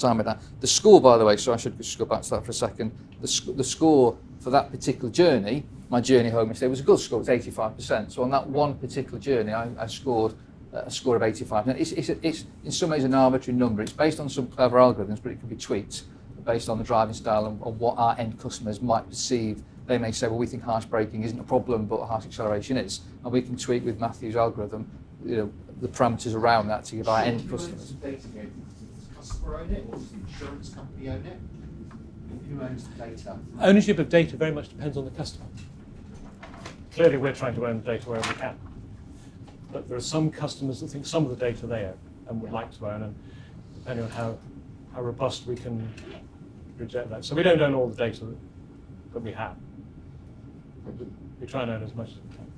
with that. The score, by the way, so I should just go back to that for a second. The score for that particular journey, my journey home yesterday, was a good score. It was 85%. So on that one particular journey, I scored a score of 85%. It's in some ways an arbitrary number. It's based on some clever algorithms, but it can be tweaked based on the driving style and what our end customers might perceive. They may say, well, we think harsh braking isn't a problem, but harsh acceleration is. And we can tweak with Matthew's algorithm, the parameters around that to give our end customers. Does the customer own it, or does the insurance company own it? Who owns the data? Ownership of data very much depends on the customer. Clearly, we're trying to own the data wherever we can. But there are some customers that think some of the data they own and would like to own, and depending on how robust we can reject that. So we don't own all the data that we have. We try and own as much as we can.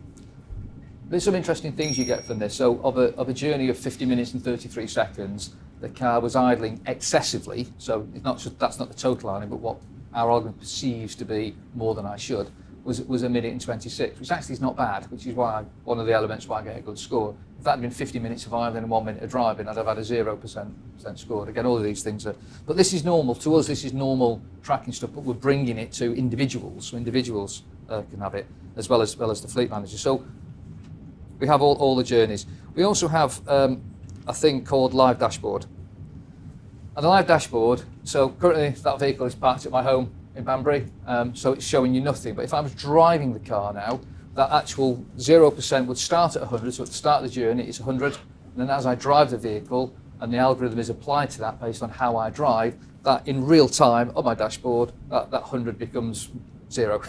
There's some interesting things you get from this. So of a journey of 50 minutes and 33 seconds, the car was idling excessively. So that's not the total idling, but what our algorithm perceives to be more than I should, was a minute and 26, which actually is not bad, which is one of the elements why I get a good score. If that had been 50 minutes of idling and 1 minute of driving, I'd have had a 0% score. Again, all of these things are, but this is normal. To us, this is normal tracking stuff, but we're bringing it to individuals, so individuals can have it, as well as the fleet manager. So we have all the journeys. We also have a thing called Live Dashboard. And the Live Dashboard, so currently that vehicle is parked at my home in Banbury, so it's showing you nothing. But if I was driving the car now, that actual 0% would start at 100, so at the start of the journey it's 100, and then as I drive the vehicle, and the algorithm is applied to that based on how I drive, that in real time on my dashboard, that 100 becomes 0,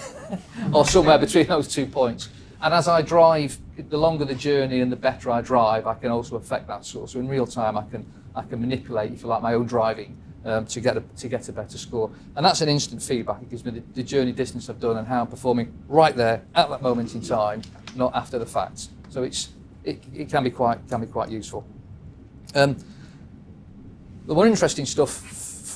or somewhere between those 2 points. And as I drive, the longer the journey and the better I drive, I can also affect that score. So in real time, I can manipulate, if you like, my own driving to get a better score. And that's an instant feedback. It gives me the journey distance I've done and how I'm performing right there at that moment in time, not after the fact. So it can be quite useful. The more interesting stuff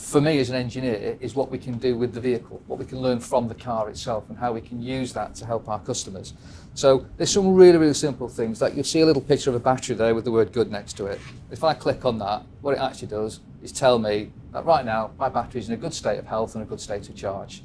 for me as an engineer, is what we can do with the vehicle, what we can learn from the car itself, and how we can use that to help our customers. So there's some really, really simple things. Like you'll see a little picture of a battery there with the word good next to it. If I click on that, what it actually does is tell me that right now my battery is in a good state of health and a good state of charge.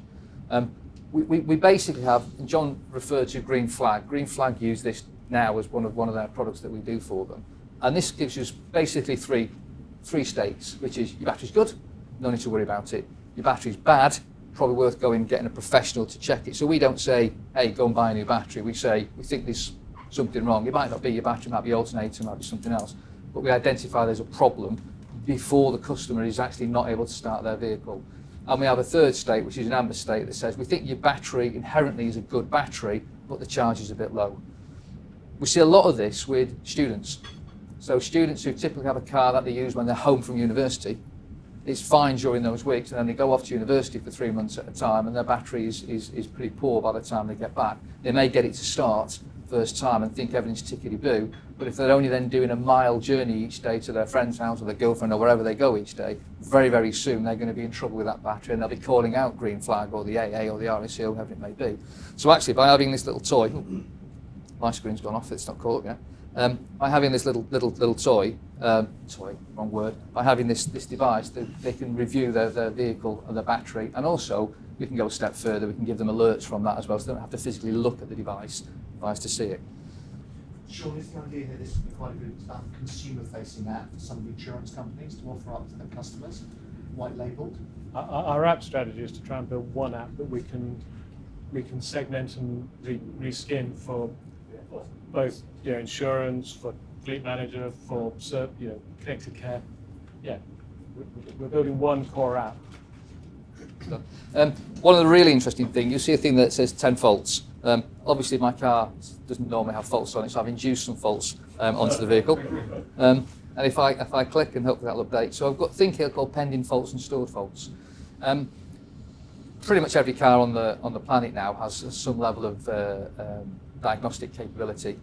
We basically have, and John referred to Green Flag. Green Flag use this now as one of their products that we do for them. And this gives us basically three states, which is your battery's good, no need to worry about it. Your battery's bad, probably worth going and getting a professional to check it. So we don't say, hey, go and buy a new battery. We say, we think there's something wrong. It might not be your battery, it might be alternator, it might be something else. But we identify there's a problem before the customer is actually not able to start their vehicle. And we have a third state, which is an amber state, that says we think your battery inherently is a good battery, but the charge is a bit low. We see a lot of this with students. So students who typically have a car that they use when they're home from university, it's fine during those weeks, and then they go off to university for 3 months at a time, and their battery is pretty poor by the time they get back. They may get it to start first time and think everything's tickety-boo, but if they're only then doing a mile journey each day to their friend's house or their girlfriend or wherever they go each day, very, very soon they're going to be in trouble with that battery, and they'll be calling out Green Flag or the AA or the RSC or whatever it may be. So actually, by having this little toy, my screen's gone off, it's not caught up yet. By having this little toy, wrong word, by having this device, they can review their vehicle and their battery, and also we can go a step further, we can give them alerts from that as well, so they don't have to physically look at the device to see it. Sean, is the idea here this would be quite a good consumer-facing app for some of the insurance companies to offer up to their customers, white labelled? Our app strategy is to try and build one app that we can segment and reskin for both insurance, for fleet manager, for connected care. Yeah, we're building one core app. One of the really interesting things, you'll see a thing that says 10 faults. Obviously my car doesn't normally have faults on it, so I've induced some faults onto the vehicle. And if I click, and hopefully that'll update. So I've got a thing here called pending faults and stored faults. Pretty much every car on the planet now has some level of diagnostic capability,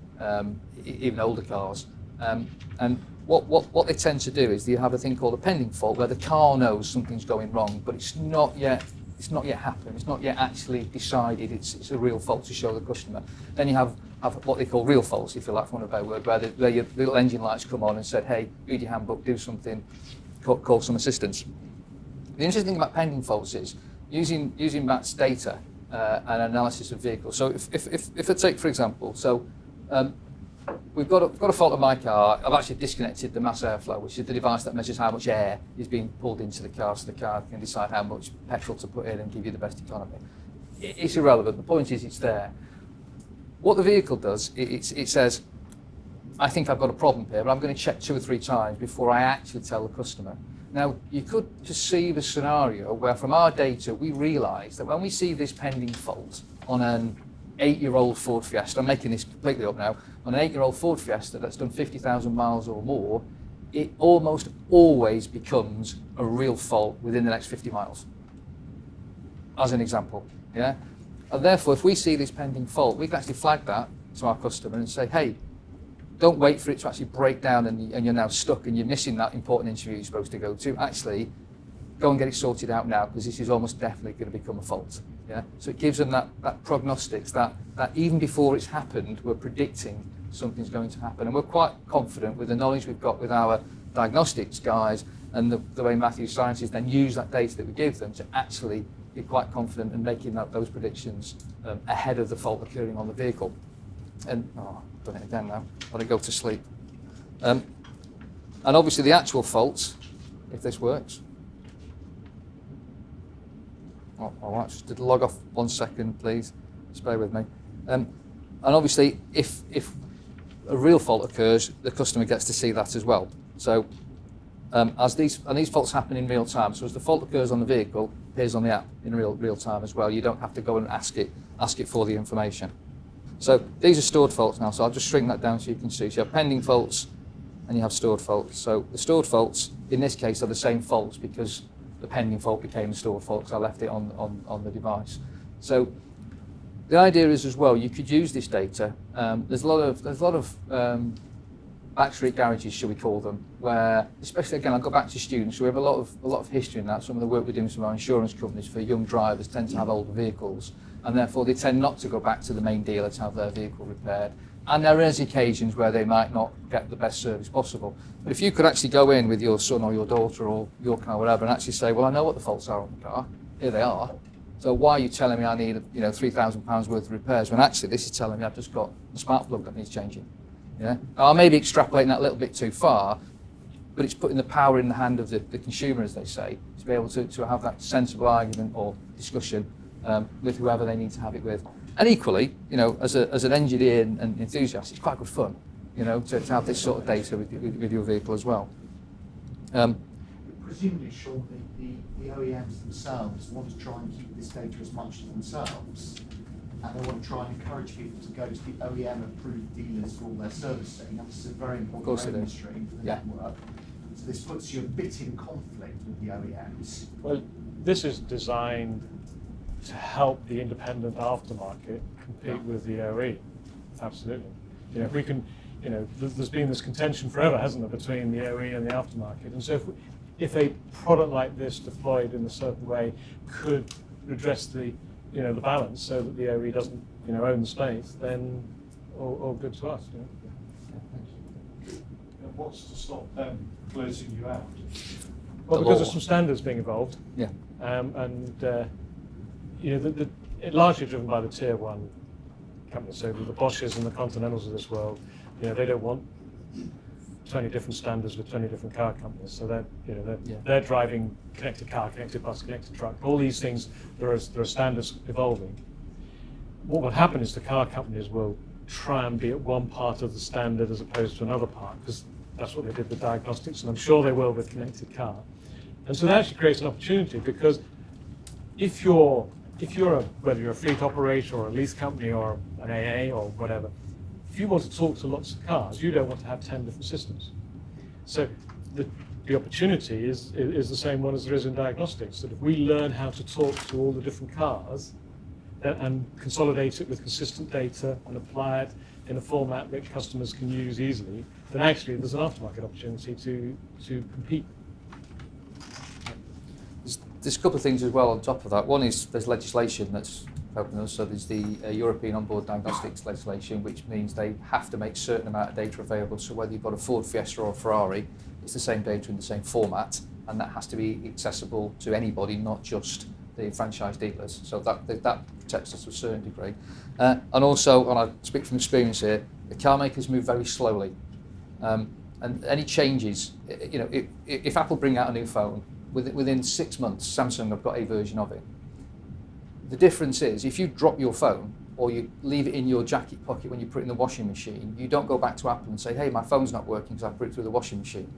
even older cars. And what they tend to do is you have a thing called a pending fault, where the car knows something's going wrong, but it's not yet happened. It's not yet actually decided it's a real fault to show the customer. Then you have what they call real faults, if you like, for want of a better word, where your little engine lights come on and said, hey, read your handbook, do something, call some assistance. The interesting thing about pending faults is using Matt's data and analysis of vehicles. So if I take, for example, we've got a fault on my car. I've actually disconnected the mass airflow, which is the device that measures how much air is being pulled into the car, so the car can decide how much petrol to put in and give you the best economy. It's irrelevant. The point is, it's there. What the vehicle does, it says, I think I've got a problem here, but I'm going to check 2 or 3 times before I actually tell the customer. Now, you could perceive a scenario where, from our data, we realise that when we see this pending fault on an 8-year-old Ford Fiesta, I'm making this completely up now, on an 8-year-old Ford Fiesta that's done 50,000 miles or more, it almost always becomes a real fault within the next 50 miles, as an example. Yeah? And therefore, if we see this pending fault, we can actually flag that to our customer and say, hey, don't wait for it to actually break down and you're now stuck and you're missing that important interview you're supposed to go to. Actually, go and get it sorted out now, because this is almost definitely going to become a fault. Yeah? So it gives them that prognostics, that even before it's happened, we're predicting something's going to happen. And we're quite confident with the knowledge we've got with our diagnostics guys and the way Matthew Sciences then use that data that we give them to actually be quite confident in making those predictions ahead of the fault occurring on the vehicle. And I've done it again now, I've got to go to sleep. And obviously the actual faults, if this works. I'll just log off 1 second, please. Just bear with me. And obviously, if a real fault occurs, the customer gets to see that as well. So as these faults happen in real time, so as the fault occurs on the vehicle, it appears on the app in real time as well. You don't have to go and ask it for the information. So these are stored faults now, so I'll just shrink that down so you can see. So you have pending faults and you have stored faults. So the stored faults, in this case, are the same faults because the pending fault became the stored fault because I left it on the device. So the idea is as well, you could use this data. There's a lot of backstreet garages, shall we call them, where, especially again, I'll go back to students. We have a lot of history in that. Some of the work we're doing with some of our insurance companies for young drivers tend to have older vehicles, and therefore they tend not to go back to the main dealer to have their vehicle repaired. And there is occasions where they might not get the best service possible. But if you could actually go in with your son or your daughter or your car, whatever, and actually say, well, I know what the faults are on the car. Here they are. So why are you telling me I need, £3,000 worth of repairs when actually this is telling me I've just got a spark plug that needs changing? Yeah. I may be extrapolating that a little bit too far, but it's putting the power in the hand of the consumer, as they say, to be able to have that sensible argument or discussion with whoever they need to have it with. And equally, as an engineer and enthusiast, it's quite good fun, to have this sort of data with your vehicle as well. Presumably, Sean, the OEMs themselves want to try and keep this data as much as themselves, and they want to try and encourage people to go to the OEM-approved dealers for all their servicing. That's a very important revenue stream for the network. So this puts you a bit in conflict with the OEMs. Well, this is designed to help the independent aftermarket compete with the OE. Absolutely. If we can, there's been this contention forever, hasn't there, between the OE and the aftermarket. And so if a product like this deployed in a certain way could redress the balance so that the OE doesn't, own the space, then all good to us. And what's to stop them closing you out? Well, because there's some standards being evolved. Yeah. It's largely driven by the tier one companies, so the Bosches and the Continentals of this world. They don't want 20 different standards with 20 different car companies. So they're driving connected car, connected bus, connected truck. All these things, there are standards evolving. What will happen is the car companies will try and be at one part of the standard as opposed to another part, because that's what they did with diagnostics, and I'm sure they will with connected car. And so that actually creates an opportunity, because whether you're a fleet operator or a lease company or an AA or whatever, if you want to talk to lots of cars, you don't want to have 10 different systems. So the opportunity is the same one as there is in diagnostics, that if we learn how to talk to all the different cars and consolidate it with consistent data and apply it in a format that customers can use easily, then actually there's an aftermarket opportunity to compete. There's a couple of things as well on top of that. One is there's legislation that's helping us. So there's the European onboard diagnostics legislation, which means they have to make a certain amount of data available. So whether you've got a Ford Fiesta or a Ferrari, it's the same data in the same format, and that has to be accessible to anybody, not just the franchise dealers. So that protects us to a certain degree. And also, and I speak from experience here, the car makers move very slowly. And any changes, if Apple bring out a new phone, within 6 months, Samsung have got a version of it. The difference is, if you drop your phone or you leave it in your jacket pocket when you put it in the washing machine, you don't go back to Apple and say, hey, my phone's not working because I put it through the washing machine.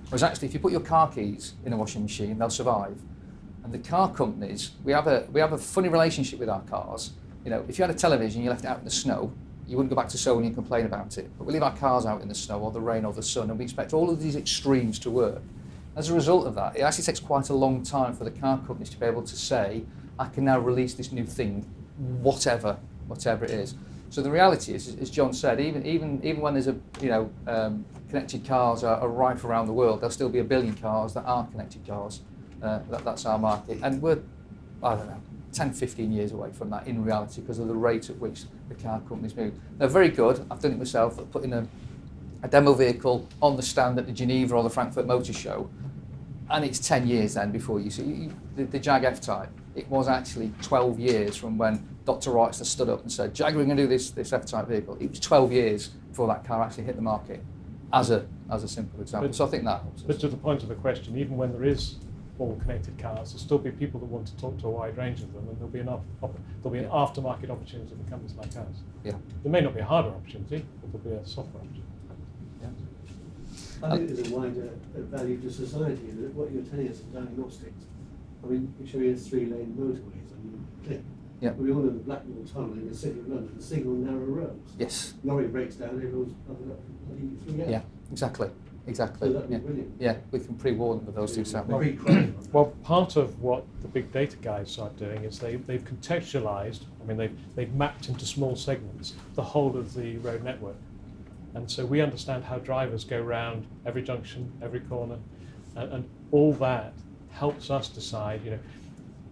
Whereas actually, if you put your car keys in a washing machine, they'll survive. And the car companies, we have a funny relationship with our cars. If you had a television, you left it out in the snow, you wouldn't go back to Sony and complain about it. But we leave our cars out in the snow or the rain or the sun, and we expect all of these extremes to work. As a result of that, it actually takes quite a long time for the car companies to be able to say, I can now release this new thing, whatever it is. So the reality is, as John said, even when there's connected cars are rife around the world, there'll still be 1 billion cars that aren't connected cars. That's our market, and we're 10, 15 years away from that in reality because of the rate at which the car companies move. They're very good. I've done it myself, at putting a demo vehicle on the stand at the Geneva or the Frankfurt Motor Show, and it's 10 years then before you see the Jag F-Type. It was actually 12 years from when Dr. Wrightster stood up and said, Jag, we're going to do this F-Type vehicle. It was 12 years before that car actually hit the market, as a simple example. So I think that helps us. But to the point of the question, even when there is all connected cars, there'll still be people that want to talk to a wide range of them, and there'll be an aftermarket opportunity for companies like ours. Yeah. There may not be a hardware opportunity, but there'll be a software opportunity. I think there's a wider value to society, that what you're telling us is diagnostics. I mean, we show you 3-lane motorways, clear. Yeah. We all know the Blackwall Tunnel in the city of London, single narrow roads. Yes. Lorry breaks down, everyone's through. Yeah, exactly. So that'd be brilliant. Yeah, we can pre-warn with those things happening. Well, part of what the big data guys are doing is they've contextualized, they've mapped into small segments the whole of the road network. And so we understand how drivers go round every junction, every corner, and all that helps us decide,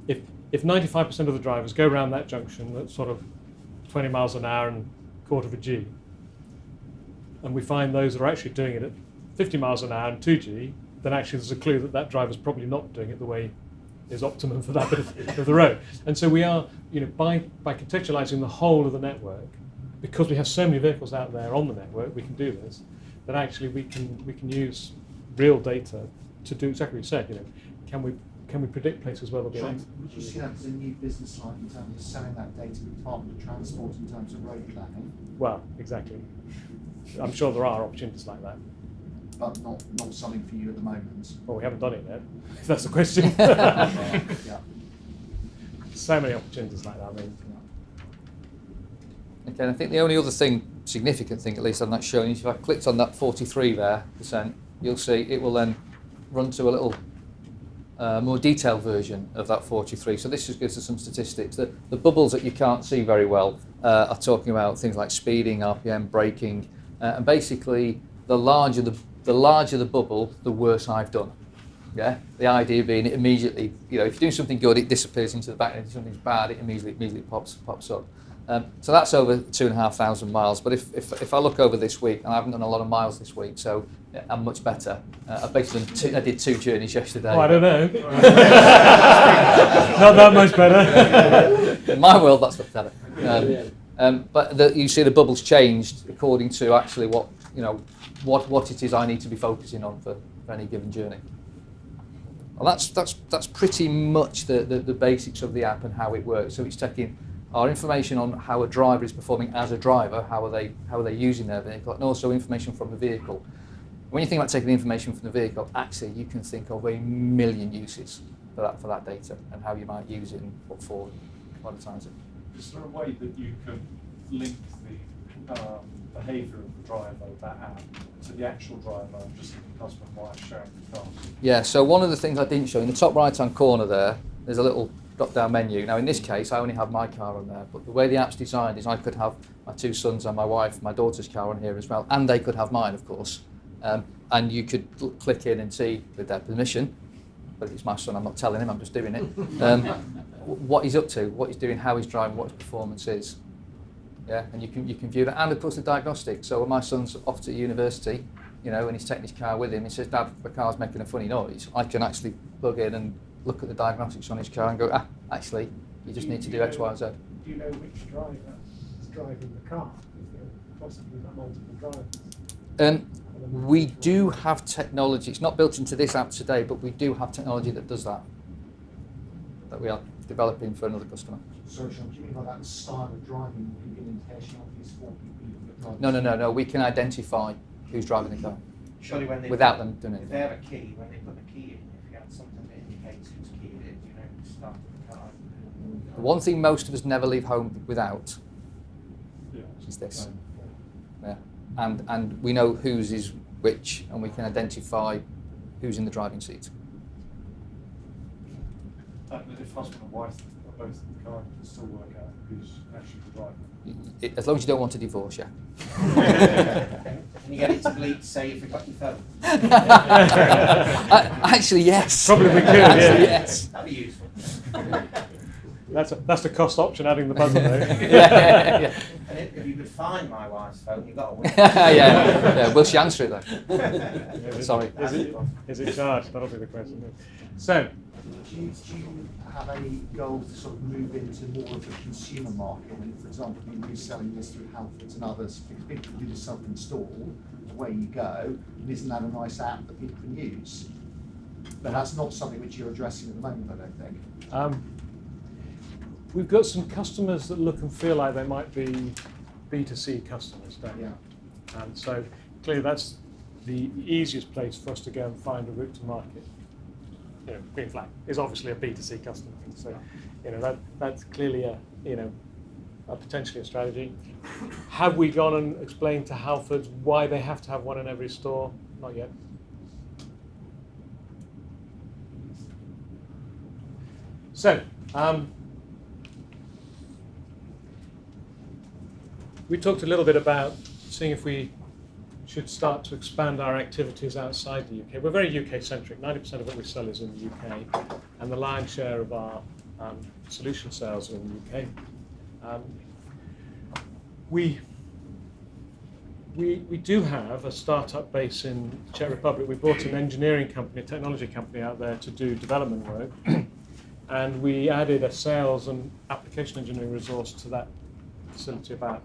if 95% of the drivers go around that junction at sort of 20 miles an hour and quarter of a G, and we find those that are actually doing it at 50 miles an hour and 2G, then actually there's a clue that that driver's probably not doing it the way is optimum for that bit of the road. And so we are, by contextualizing the whole of the network, because we have so many vehicles out there on the network, we can do this, that actually we can use real data to do exactly what you said. Can we predict places where there'll be an accident? Would you see that as a new business line in terms of selling that data to the Department of Transport in terms of road planning, Well, exactly. I'm sure there are opportunities like that. but not something for you at the moment? Well, we haven't done it yet, if that's the question. Yeah. So many opportunities like that. I mean, Okay, and I think the only other significant thing, at least I'm not showing, is if I clicked on that 43%, you'll see it will then run to a little more detailed version of that 43. So this just gives us some statistics. The bubbles that you can't see very well are talking about things like speeding, RPM, braking, and basically the larger the bubble, the worse I've done. Yeah. The idea being it immediately, if you're doing something good, it disappears into the back, and if something's bad, it immediately pops up. So that's over 2,500 miles. But if I look over this week, and I haven't done a lot of miles this week, so I'm much better. I did 2 journeys yesterday. I don't know. Not that much better. In my world, that's better. But you see the bubbles changed according to actually what it is I need to be focusing on for any given journey. Well, that's pretty much the basics of the app and how it works. So it's taking our information on how a driver is performing as a driver, how are they using their vehicle, and also information from the vehicle. When you think about taking the information from the vehicle, actually you can think of a million uses for that data and how you might use it and what for, monetize it. Is there a way that you can link the behaviour of the driver of that app to the actual driver, just the husband and wife sharing the car? Yeah, so one of the things I didn't show, in the top right hand corner there's a little drop-down menu. Now in this case I only have my car on there, but the way the app's designed is I could have my 2 sons and my wife, my daughter's car on here as well, and they could have mine, of course. And you could click in and see, with their permission, but if it's my son, I'm not telling him, I'm just doing it, what he's up to, what he's doing, how he's driving, what his performance is. Yeah, and you can view that, and of course the diagnostics. So when my son's off to university, and he's taking his car with him, he says, "Dad, the car's making a funny noise," I can actually plug in and look at the diagnostics on his car and go, actually, you just need to do X, Y, and Z. Do you know which driver is driving the car? Possibly got multiple drivers. We do have technology. It's not built into this app today, but we do have technology that does that we are developing for another customer. Sorry, Sean, do you mean by that style of driving will give you an indication of these 4 people that drive? No. We can identify who's driving the car. Surely when they without them doing if it. they have a key, when they put the key in, if you had something that indicates whose key it is, who started the car. The one thing most of us never leave home without is this. Yeah. And we know whose is which, and we can identify who's in the driving seat. If husband and wife are both in the car, you can still work out who's actually the driver. As long as you don't want a divorce, yeah. Can you get it to bleep, say you forgot your phone? Actually, yes. Probably we could, Actually, yeah. yes. That'd be useful. That's the cost option, adding the button though. yeah. And if you could find my wife's phone, you've got to win. yeah. Will she answer it though? Sorry. Is it charged? That'll be the question. So, Do you have any goals to sort of move into more of the consumer market? I mean, for example, you're reselling this through Halfords and others, because people can do the self-install, away you go, and isn't that a nice app that people can use? But that's not something which you're addressing at the moment, I don't think. We've got some customers that look and feel like they might be B2C customers, don't we? Yeah. And so clearly that's the easiest place for us to go and find a route to market. Green Flag is obviously a B2C customer, so that's clearly a potentially a strategy. Have we gone and explained to Halfords why they have to have one in every store? Not yet. So, we talked a little bit about seeing if we should start to expand our activities outside the UK. We're very UK-centric. 90% of what we sell is in the UK, and the lion's share of our solution sales are in the UK. We do have a startup base in the Czech Republic. We bought an engineering company, a technology company out there to do development work, and we added a sales and application engineering resource to that facility about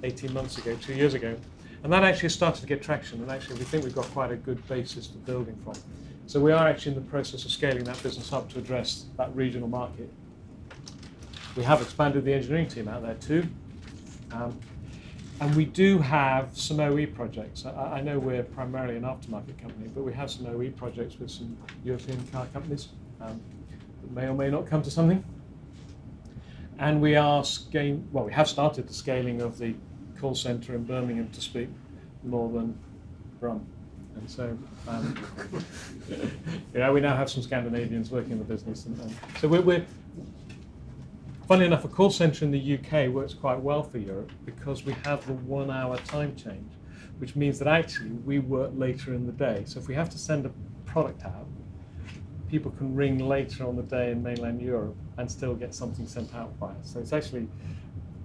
18 months ago, 2 years ago. And that actually started to get traction, and actually we think we've got quite a good basis for building from. So we are actually in the process of scaling that business up to address that regional market. We have expanded the engineering team out there too. And we do have some OE projects. I know we're primarily an aftermarket company, but we have some OE projects with some European car companies that may or may not come to something. And we are we have started the scaling of the call centre in Birmingham to speak Northern Brum. And so, we now have some Scandinavians working in the business. And so we're funnily enough, a call centre in the UK works quite well for Europe because we have the 1 hour time change, which means that actually we work later in the day. So if we have to send a product out, people can ring later on the day in mainland Europe and still get something sent out by us. So it's actually,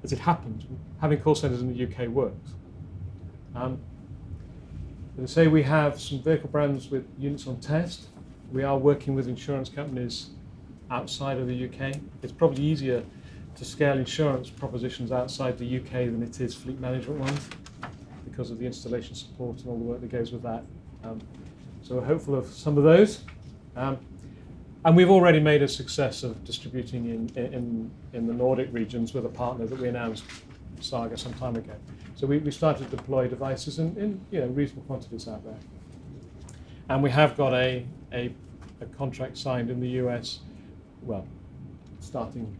as it happens, having call centres in the UK works. As I say, we have some vehicle brands with units on test. We are working with insurance companies outside of the UK. It's probably easier to scale insurance propositions outside the UK than it is fleet management ones because of the installation support and all the work that goes with that. So we're hopeful of some of those. And we've already made a success of distributing in the Nordic regions with a partner that we announced, Saga, some time ago. So we started to deploy devices in reasonable quantities out there. And we have got a contract signed in the US, well, starting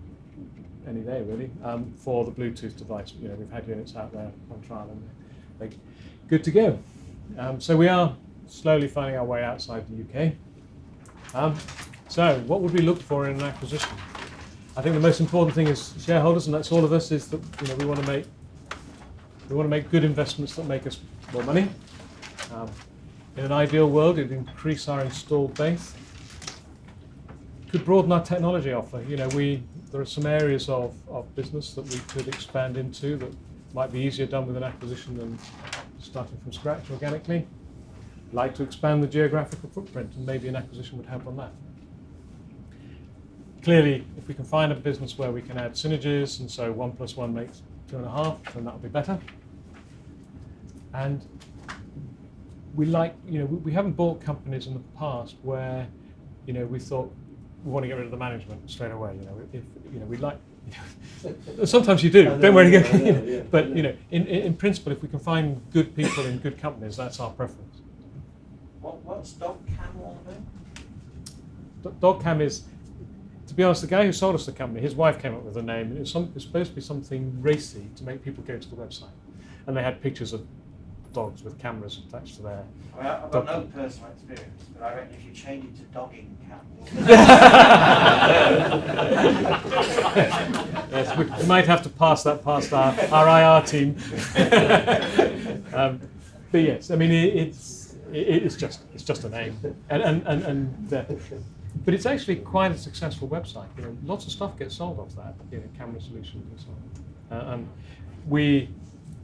any day really, for the Bluetooth device. We've had units out there on trial and they're good to go. So we are slowly finding our way outside the UK. So what would we look for in an acquisition? I think the most important thing as shareholders, and that's all of us, is that we want to make good investments that make us more money. In an ideal world, it'd increase our installed base. Could broaden our technology offer. There are some areas of business that we could expand into that might be easier done with an acquisition than starting from scratch organically. Like to expand the geographical footprint, and maybe an acquisition would help on that. Clearly, if we can find a business where we can add synergies, and so 1 + 1 makes 2.5, then that'll be better. And we we haven't bought companies in the past where, we thought we want to get rid of the management straight away. We like. Sometimes you do. Don't worry. But in principle, if we can find good people in good companies, that's our preference. What's Trakm all about? Trakm is, to be honest, the guy who sold us the company, his wife came up with the name. It's supposed to be something racy to make people go to the website, and they had pictures of dogs with cameras attached to their. I've got no personal experience, but I reckon if you change it to dogging cam. Yes, we might have to pass that past our IR team. But yes, I mean it's just a name, but it's actually quite a successful website. Lots of stuff gets sold off that, camera solutions and so on. And we,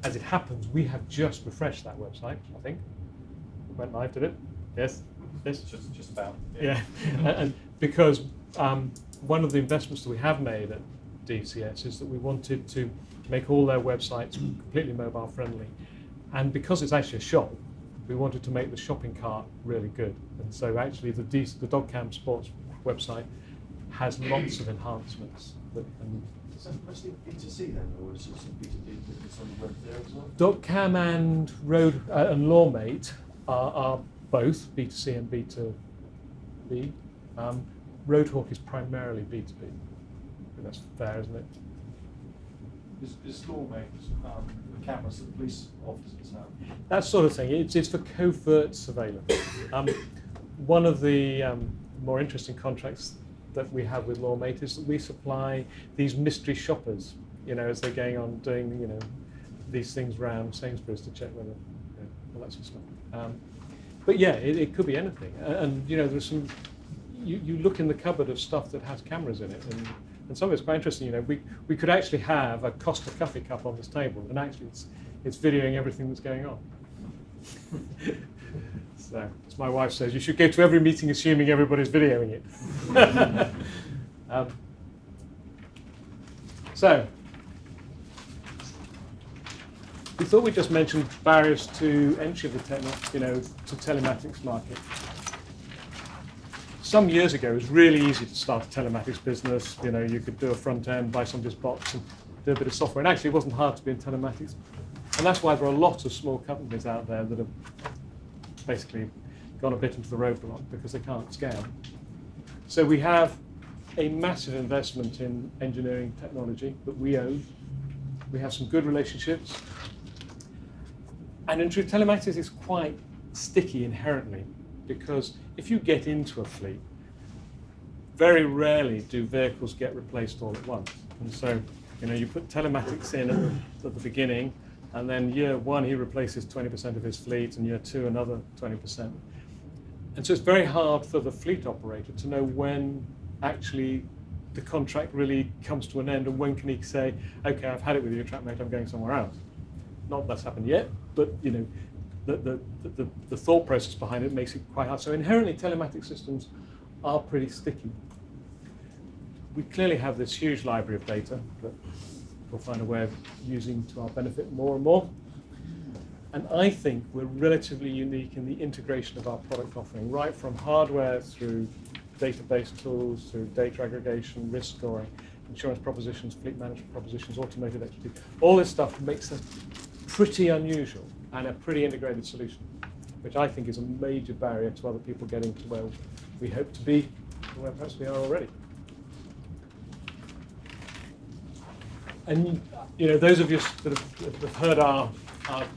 as it happens, we have just refreshed that website. I think went live, did it? Yes. Just about. Yeah, and because one of the investments that we have made at DCS is that we wanted to make all their websites completely mobile friendly, and because it's actually a shop, we wanted to make the shopping cart really good. And so actually the Trakm Sports website has lots of enhancements. Is that mostly B2C then, or is it B2B? It's on the web there as well? Trakm and Lawmate are both B2C and B2B. Roadhawk is primarily B2B. I think that's fair, isn't it? Is Lawmate the cameras that police officers have? That sort of thing. It's for covert surveillance. One of the more interesting contracts that we have with Lawmate is that we supply these mystery shoppers, as they're going on doing, these things around Sainsbury's to check whether all that sort of stuff. But yeah, it could be anything. And you know, there's some. You look in the cupboard of stuff that has cameras in it, and some of it's quite interesting. You know, we could actually have a Costa coffee cup on this table, and actually it's videoing everything that's going on. So, as my wife says, you should go to every meeting assuming everybody's videoing it. So, we thought we'd just mention barriers to entry of the to telematics market. Some years ago, it was really easy to start a telematics business. You know, you could do a front end, buy somebody's box, and do a bit of software. And actually, it wasn't hard to be in telematics. And that's why there are lots of small companies out there that have basically gone a bit into the roadblock because they can't scale. So we have a massive investment in engineering technology that we own. We have some good relationships. And in truth, telematics is quite sticky inherently, because if you get into a fleet, very rarely do vehicles get replaced all at once. And so, you know, you put telematics in at the beginning, and then year one he replaces 20% of his fleet, and year two another 20%. And so it's very hard for the fleet operator to know when actually the contract really comes to an end, and when can he say, okay, I've had it with you, Trakm8, I'm going somewhere else. Not that's happened yet, but you know, the thought process behind it makes it quite hard. So inherently, telematic systems are pretty sticky. We clearly have this huge library of data that we'll find a way of using to our benefit more and more. And I think we're relatively unique in the integration of our product offering, right from hardware through database tools, through data aggregation, risk scoring, insurance propositions, fleet management propositions, automated expertise. All this stuff makes us pretty unusual and a pretty integrated solution, which I think is a major barrier to other people getting to where we hope to be, and where perhaps we are already. And you know, those of you that have heard our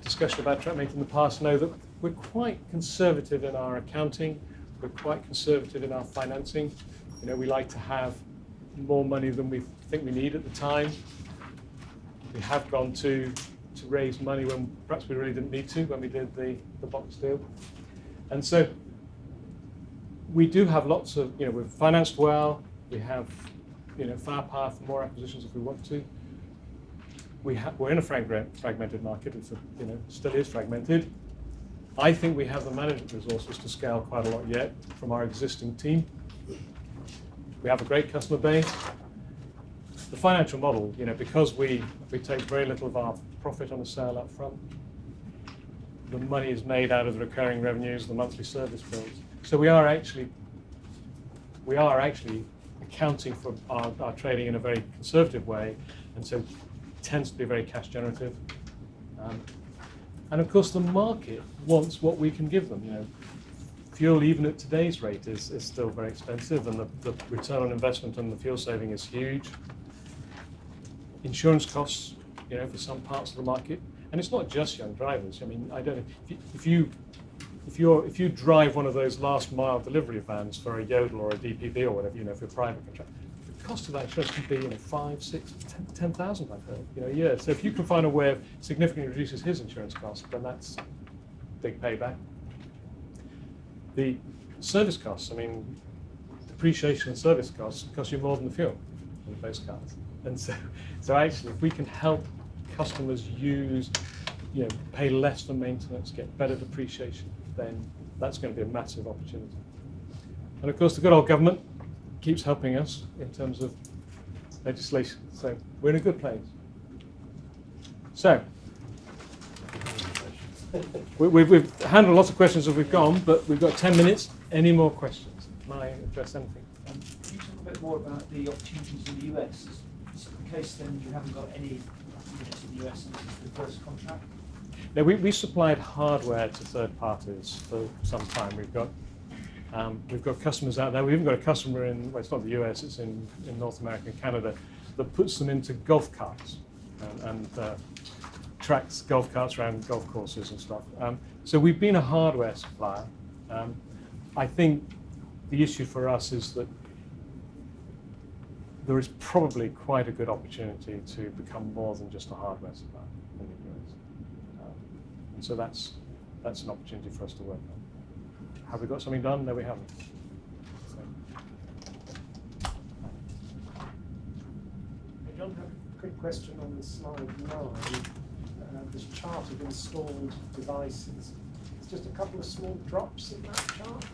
discussion about Trakm8 in the past know that we're quite conservative in our accounting, we're quite conservative in our financing. You know, we like to have more money than we think we need at the time. We have gone to raise money when perhaps we really didn't need to when we did the box deal. And so we do have lots of, you know, we're financed well, we have, you know, firepower for more acquisitions if we want to. We're in a fragmented market, it's you know, still is fragmented. I think we have the management resources to scale quite a lot yet from our existing team. We have a great customer base. The financial model, you know, because we take very little of our profit on the sale up front, the money is made out of the recurring revenues, the monthly service bills. So we are actually accounting for our trading in a very conservative way, and so it tends to be very cash generative. And of course, the market wants what we can give them. You know, fuel, even at today's rate, is still very expensive, and the return on investment and the fuel saving is huge. Insurance costs, you know, for some parts of the market, and it's not just young drivers. I mean, I don't know if you drive one of those last mile delivery vans for a Yodel or a DPB or whatever, you know, for a private contract, the cost of that insurance can be, you know, 5, 6, 10,000, I've heard, you know, a year. So if you can find a way of significantly reduces his insurance costs, then that's big payback. The service costs, I mean, depreciation and service costs cost you more than the fuel in most cars. And so actually, if we can help customers use, you know, pay less for maintenance, get better depreciation, then that's going to be a massive opportunity. And of course, the good old government keeps helping us in terms of legislation. So we're in a good place. So we've handled lots of questions as we've gone, but we've got 10 minutes. Any more questions? Can I address anything? Can you talk a bit more about the opportunities in the US? Is it the case then you haven't got any units in the US and this is the first contract? No, we supplied hardware to third parties for some time. We've got customers out there. We've even got a customer in, well, it's not the US, it's in North America and Canada, that puts them into golf carts and tracks golf carts around golf courses and stuff. So we've been a hardware supplier. I think the issue for us is that there is probably quite a good opportunity to become more than just a hardware supplier in the US. And so that's that's an opportunity for us to work on. Have we got something done? No, we haven't. So. John, I have a quick question on slide 9. This chart of installed devices. It's just a couple of small drops in that chart.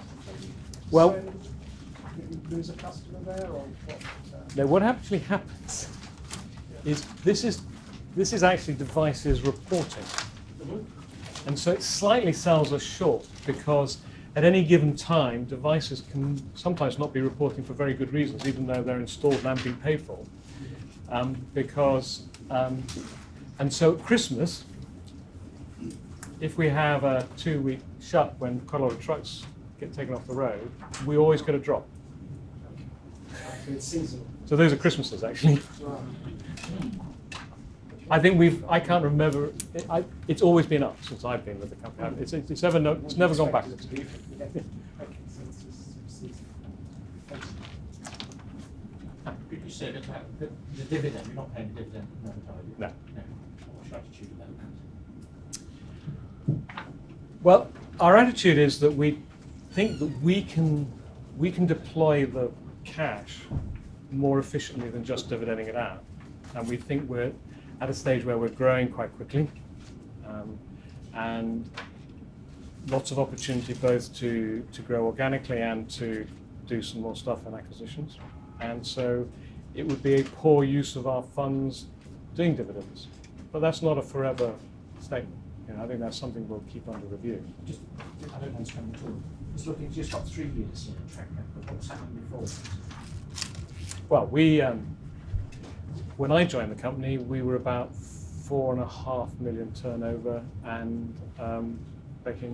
Well, so, did we lose a customer there, or what? No, what actually happens is this is actually devices reporting. And so it slightly sells us short because at any given time, devices can sometimes not be reporting for very good reasons, even though they're installed and being paid for. And so at Christmas, if we have a 2-week shut when quite a lot of trucks get taken off the road, we always get a drop. It's seasonal. So those are Christmases, actually. I think I can't remember, it's always been up since I've been with the company. It's never gone backwards. Could you say about the dividend? You're not paying a dividend at the moment, are you? No. What's your attitude about that? Well, our attitude is that we think that we can deploy the cash more efficiently than just dividending it out. And we think we're at a stage where we're growing quite quickly, and lots of opportunity both to grow organically and to do some more stuff in acquisitions. And so it would be a poor use of our funds doing dividends. But that's not a forever statement. I think that's something we'll keep under review. I don't understand at all. It's looking, just got 3 years in TRAK, but what's happened before? Well, when I joined the company, we were about 4.5 million turnover, and actually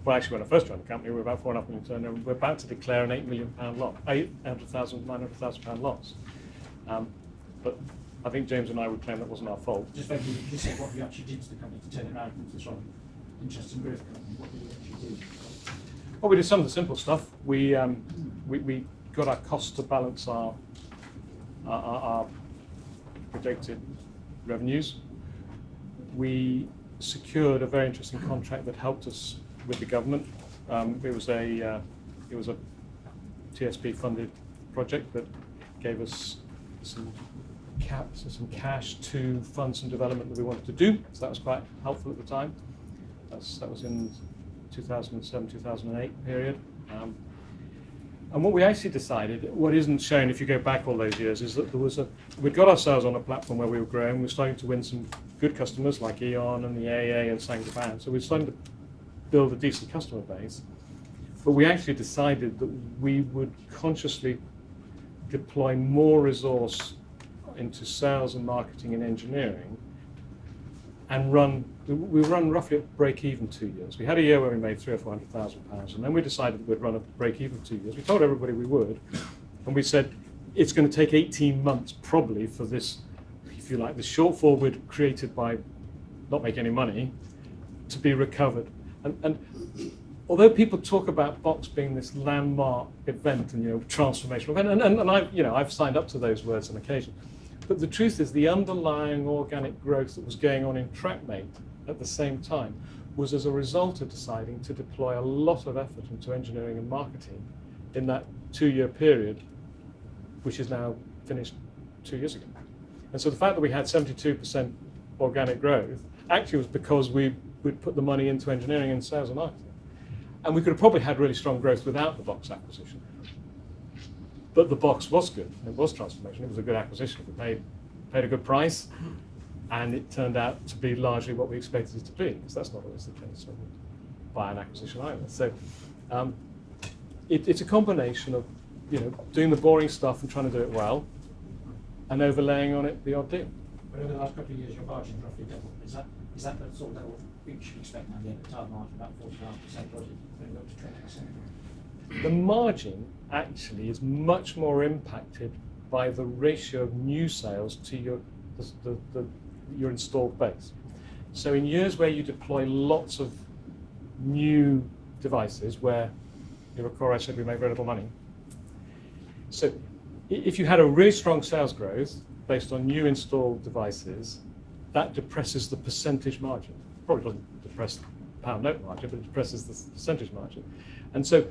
when I first joined the company, we were about 4.5 million turnover. We're about to declare an £8 million loss, £900,000 loss. But I think James and I would claim that wasn't our fault. Just maybe you say what you actually did to the company to turn it around into this rather interesting growth company. What did you actually do? Well, we did some of the simple stuff. We got our costs to balance our projected revenues. We secured a very interesting contract that helped us with the government. It was a TSP funded project that gave us some cash to fund some development that we wanted to do. So that was quite helpful at the time. That was in 2007, 2008 period. And what we actually decided, what isn't shown if you go back all those years, is that we'd got ourselves on a platform where we were growing. We were starting to win some good customers like E.ON and the AA and Saint-Gobain. So we were starting to build a decent customer base. But we actually decided that we would consciously deploy more resource into sales and marketing and engineering, and we run roughly at break even 2 years. We had a year where we made £300,000 or £400,000, and then we decided we'd run a break even 2 years. We told everybody we would, and we said it's going to take 18 months probably for this, if you like, the shortfall we'd created by not making any money to be recovered. And although people talk about Box being this landmark event and transformational event, and I've signed up to those words on occasion. But the truth is, the underlying organic growth that was going on in Trakm8 at the same time was as a result of deciding to deploy a lot of effort into engineering and marketing in that 2-year period, which is now finished 2 years ago. And so the fact that we had 72% organic growth actually was because we'd put the money into engineering and sales and marketing. And we could have probably had really strong growth without the Box acquisition. But the Box was good. It was transformation. It was a good acquisition. We paid a good price, and it turned out to be largely what we expected it to be, because that's not always the case when you buy an acquisition either. So it's a combination of doing the boring stuff and trying to do it well, and overlaying on it the odd deal. But over the last couple of years, your margin roughly doubled. Is that the sort of level we should expect now? The EBITDA margin about 45%, was it? When it got to 20%. The margin actually is much more impacted by the ratio of new sales to your installed base. So in years where you deploy lots of new devices, where you recall I said we make very little money. So if you had a really strong sales growth based on new installed devices, that depresses the percentage margin. Probably doesn't depress pound note margin, but it depresses the percentage margin. And so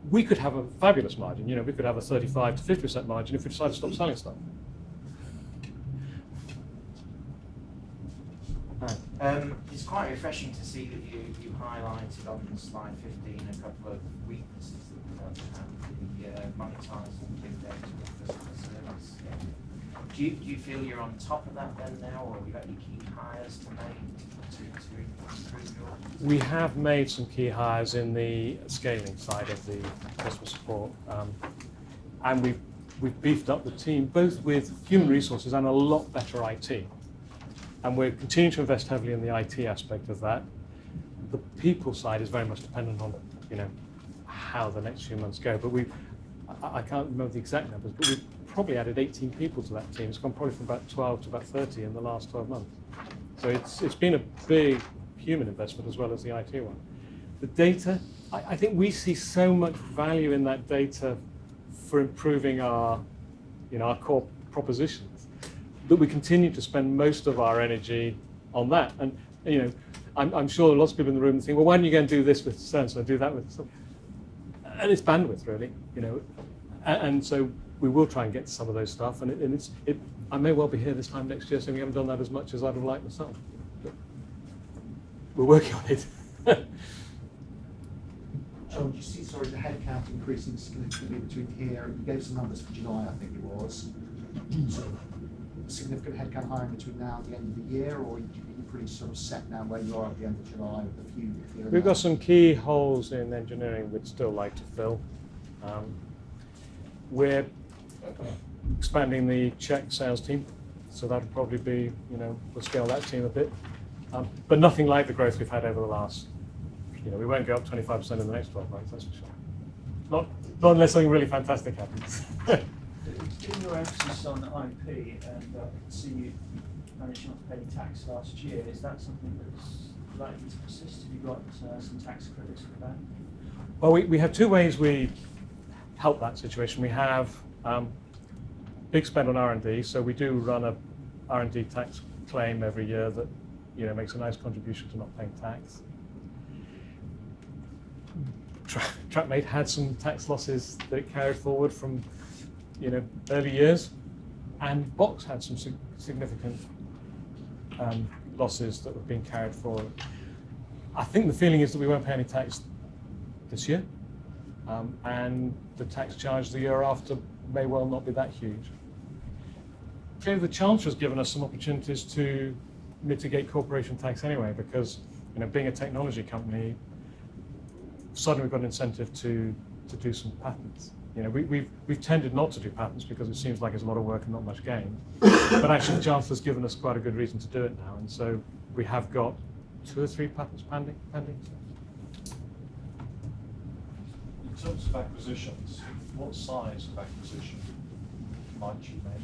we could have a fabulous margin. We could have a 35 to 50% margin if we decide to stop selling stuff. It's quite refreshing to see that you highlighted on slide 15 a couple of weaknesses that we don't have, the monetising big data with customer service. Do you feel you're on top of that then now, or have you got any key hires to make to improve your? We have made some key hires in the scaling side of the customer support, and we've beefed up the team both with human resources and a lot better IT. And we're continuing to invest heavily in the IT aspect of that. The people side is very much dependent on, how the next few months go. But I can't remember the exact numbers, but we've probably added 18 people to that team. It's gone probably from about 12 to about 30 in the last 12 months. So it's been a big human investment as well as the IT one. The data, I think we see so much value in that data for improving our core propositions, that we continue to spend most of our energy on that. And I'm sure lots of people in the room think, well, why don't you go and do this with so-and-so, do that with some? And it's bandwidth, really, And so we will try and get to some of those stuff. And I may well be here this time next year, so we haven't done that as much as I'd have liked myself. But we're working on it. John, do you see, the headcount increasing significantly between here, you gave some numbers for July, I think it was. Significant headcount hiring between now and the end of the year, or are you pretty sort of set now where you are at the end of July with a few here and We've got there? some key holes in engineering we'd still like to fill. We're expanding the Czech sales team, so that'll probably be, we'll scale that team a bit. But nothing like the growth we've had over the last, we won't go up 25% in the next 12 months, that's for sure. Not unless something really fantastic happens. Given your emphasis on IP, and I can see you managed not to pay any tax last year, is that something that's likely to persist? Have you got some tax credits for that? Well, we have two ways we help that situation. We have big spend on R&D, so we do run a R&D tax claim every year that makes a nice contribution to not paying tax. Trakm8 had some tax losses that it carried forward from early years, and Box had some significant losses that were being carried forward. I think the feeling is that we won't pay any tax this year, and the tax charge the year after may well not be that huge. Clearly, the Chancellor has given us some opportunities to mitigate corporation tax anyway, because being a technology company, suddenly we've got an incentive to do some patents. We've tended not to do patents because it seems like it's a lot of work and not much gain. But actually, the Chancellor's given us quite a good reason to do it now, and so we have got 2 or 3 patents pending. In terms of acquisitions, what size of acquisition might you make?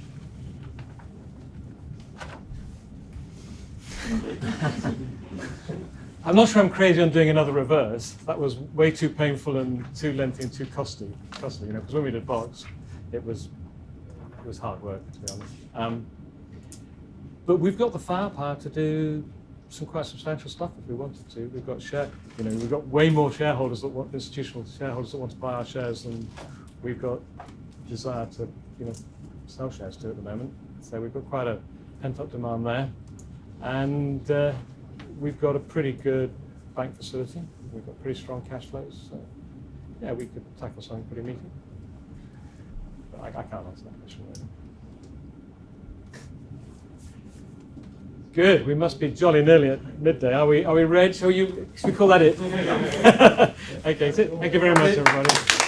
I'm not sure I'm crazy on doing another reverse. That was way too painful and too lengthy and too costly. Because when we did Box, it was hard work, to be honest. But we've got the firepower to do some quite substantial stuff if we wanted to. We've got we've got way more shareholders institutional shareholders that want to buy our shares than we've got desire to sell shares to at the moment. So we've got quite a pent-up demand there, and we've got a pretty good bank facility. We've got pretty strong cash flows. So yeah, we could tackle something pretty meaty. But I can't answer that question really. Good. We must be jolly nearly at midday. Are we ready? Should we call that it? Okay. Thank you very much, everybody.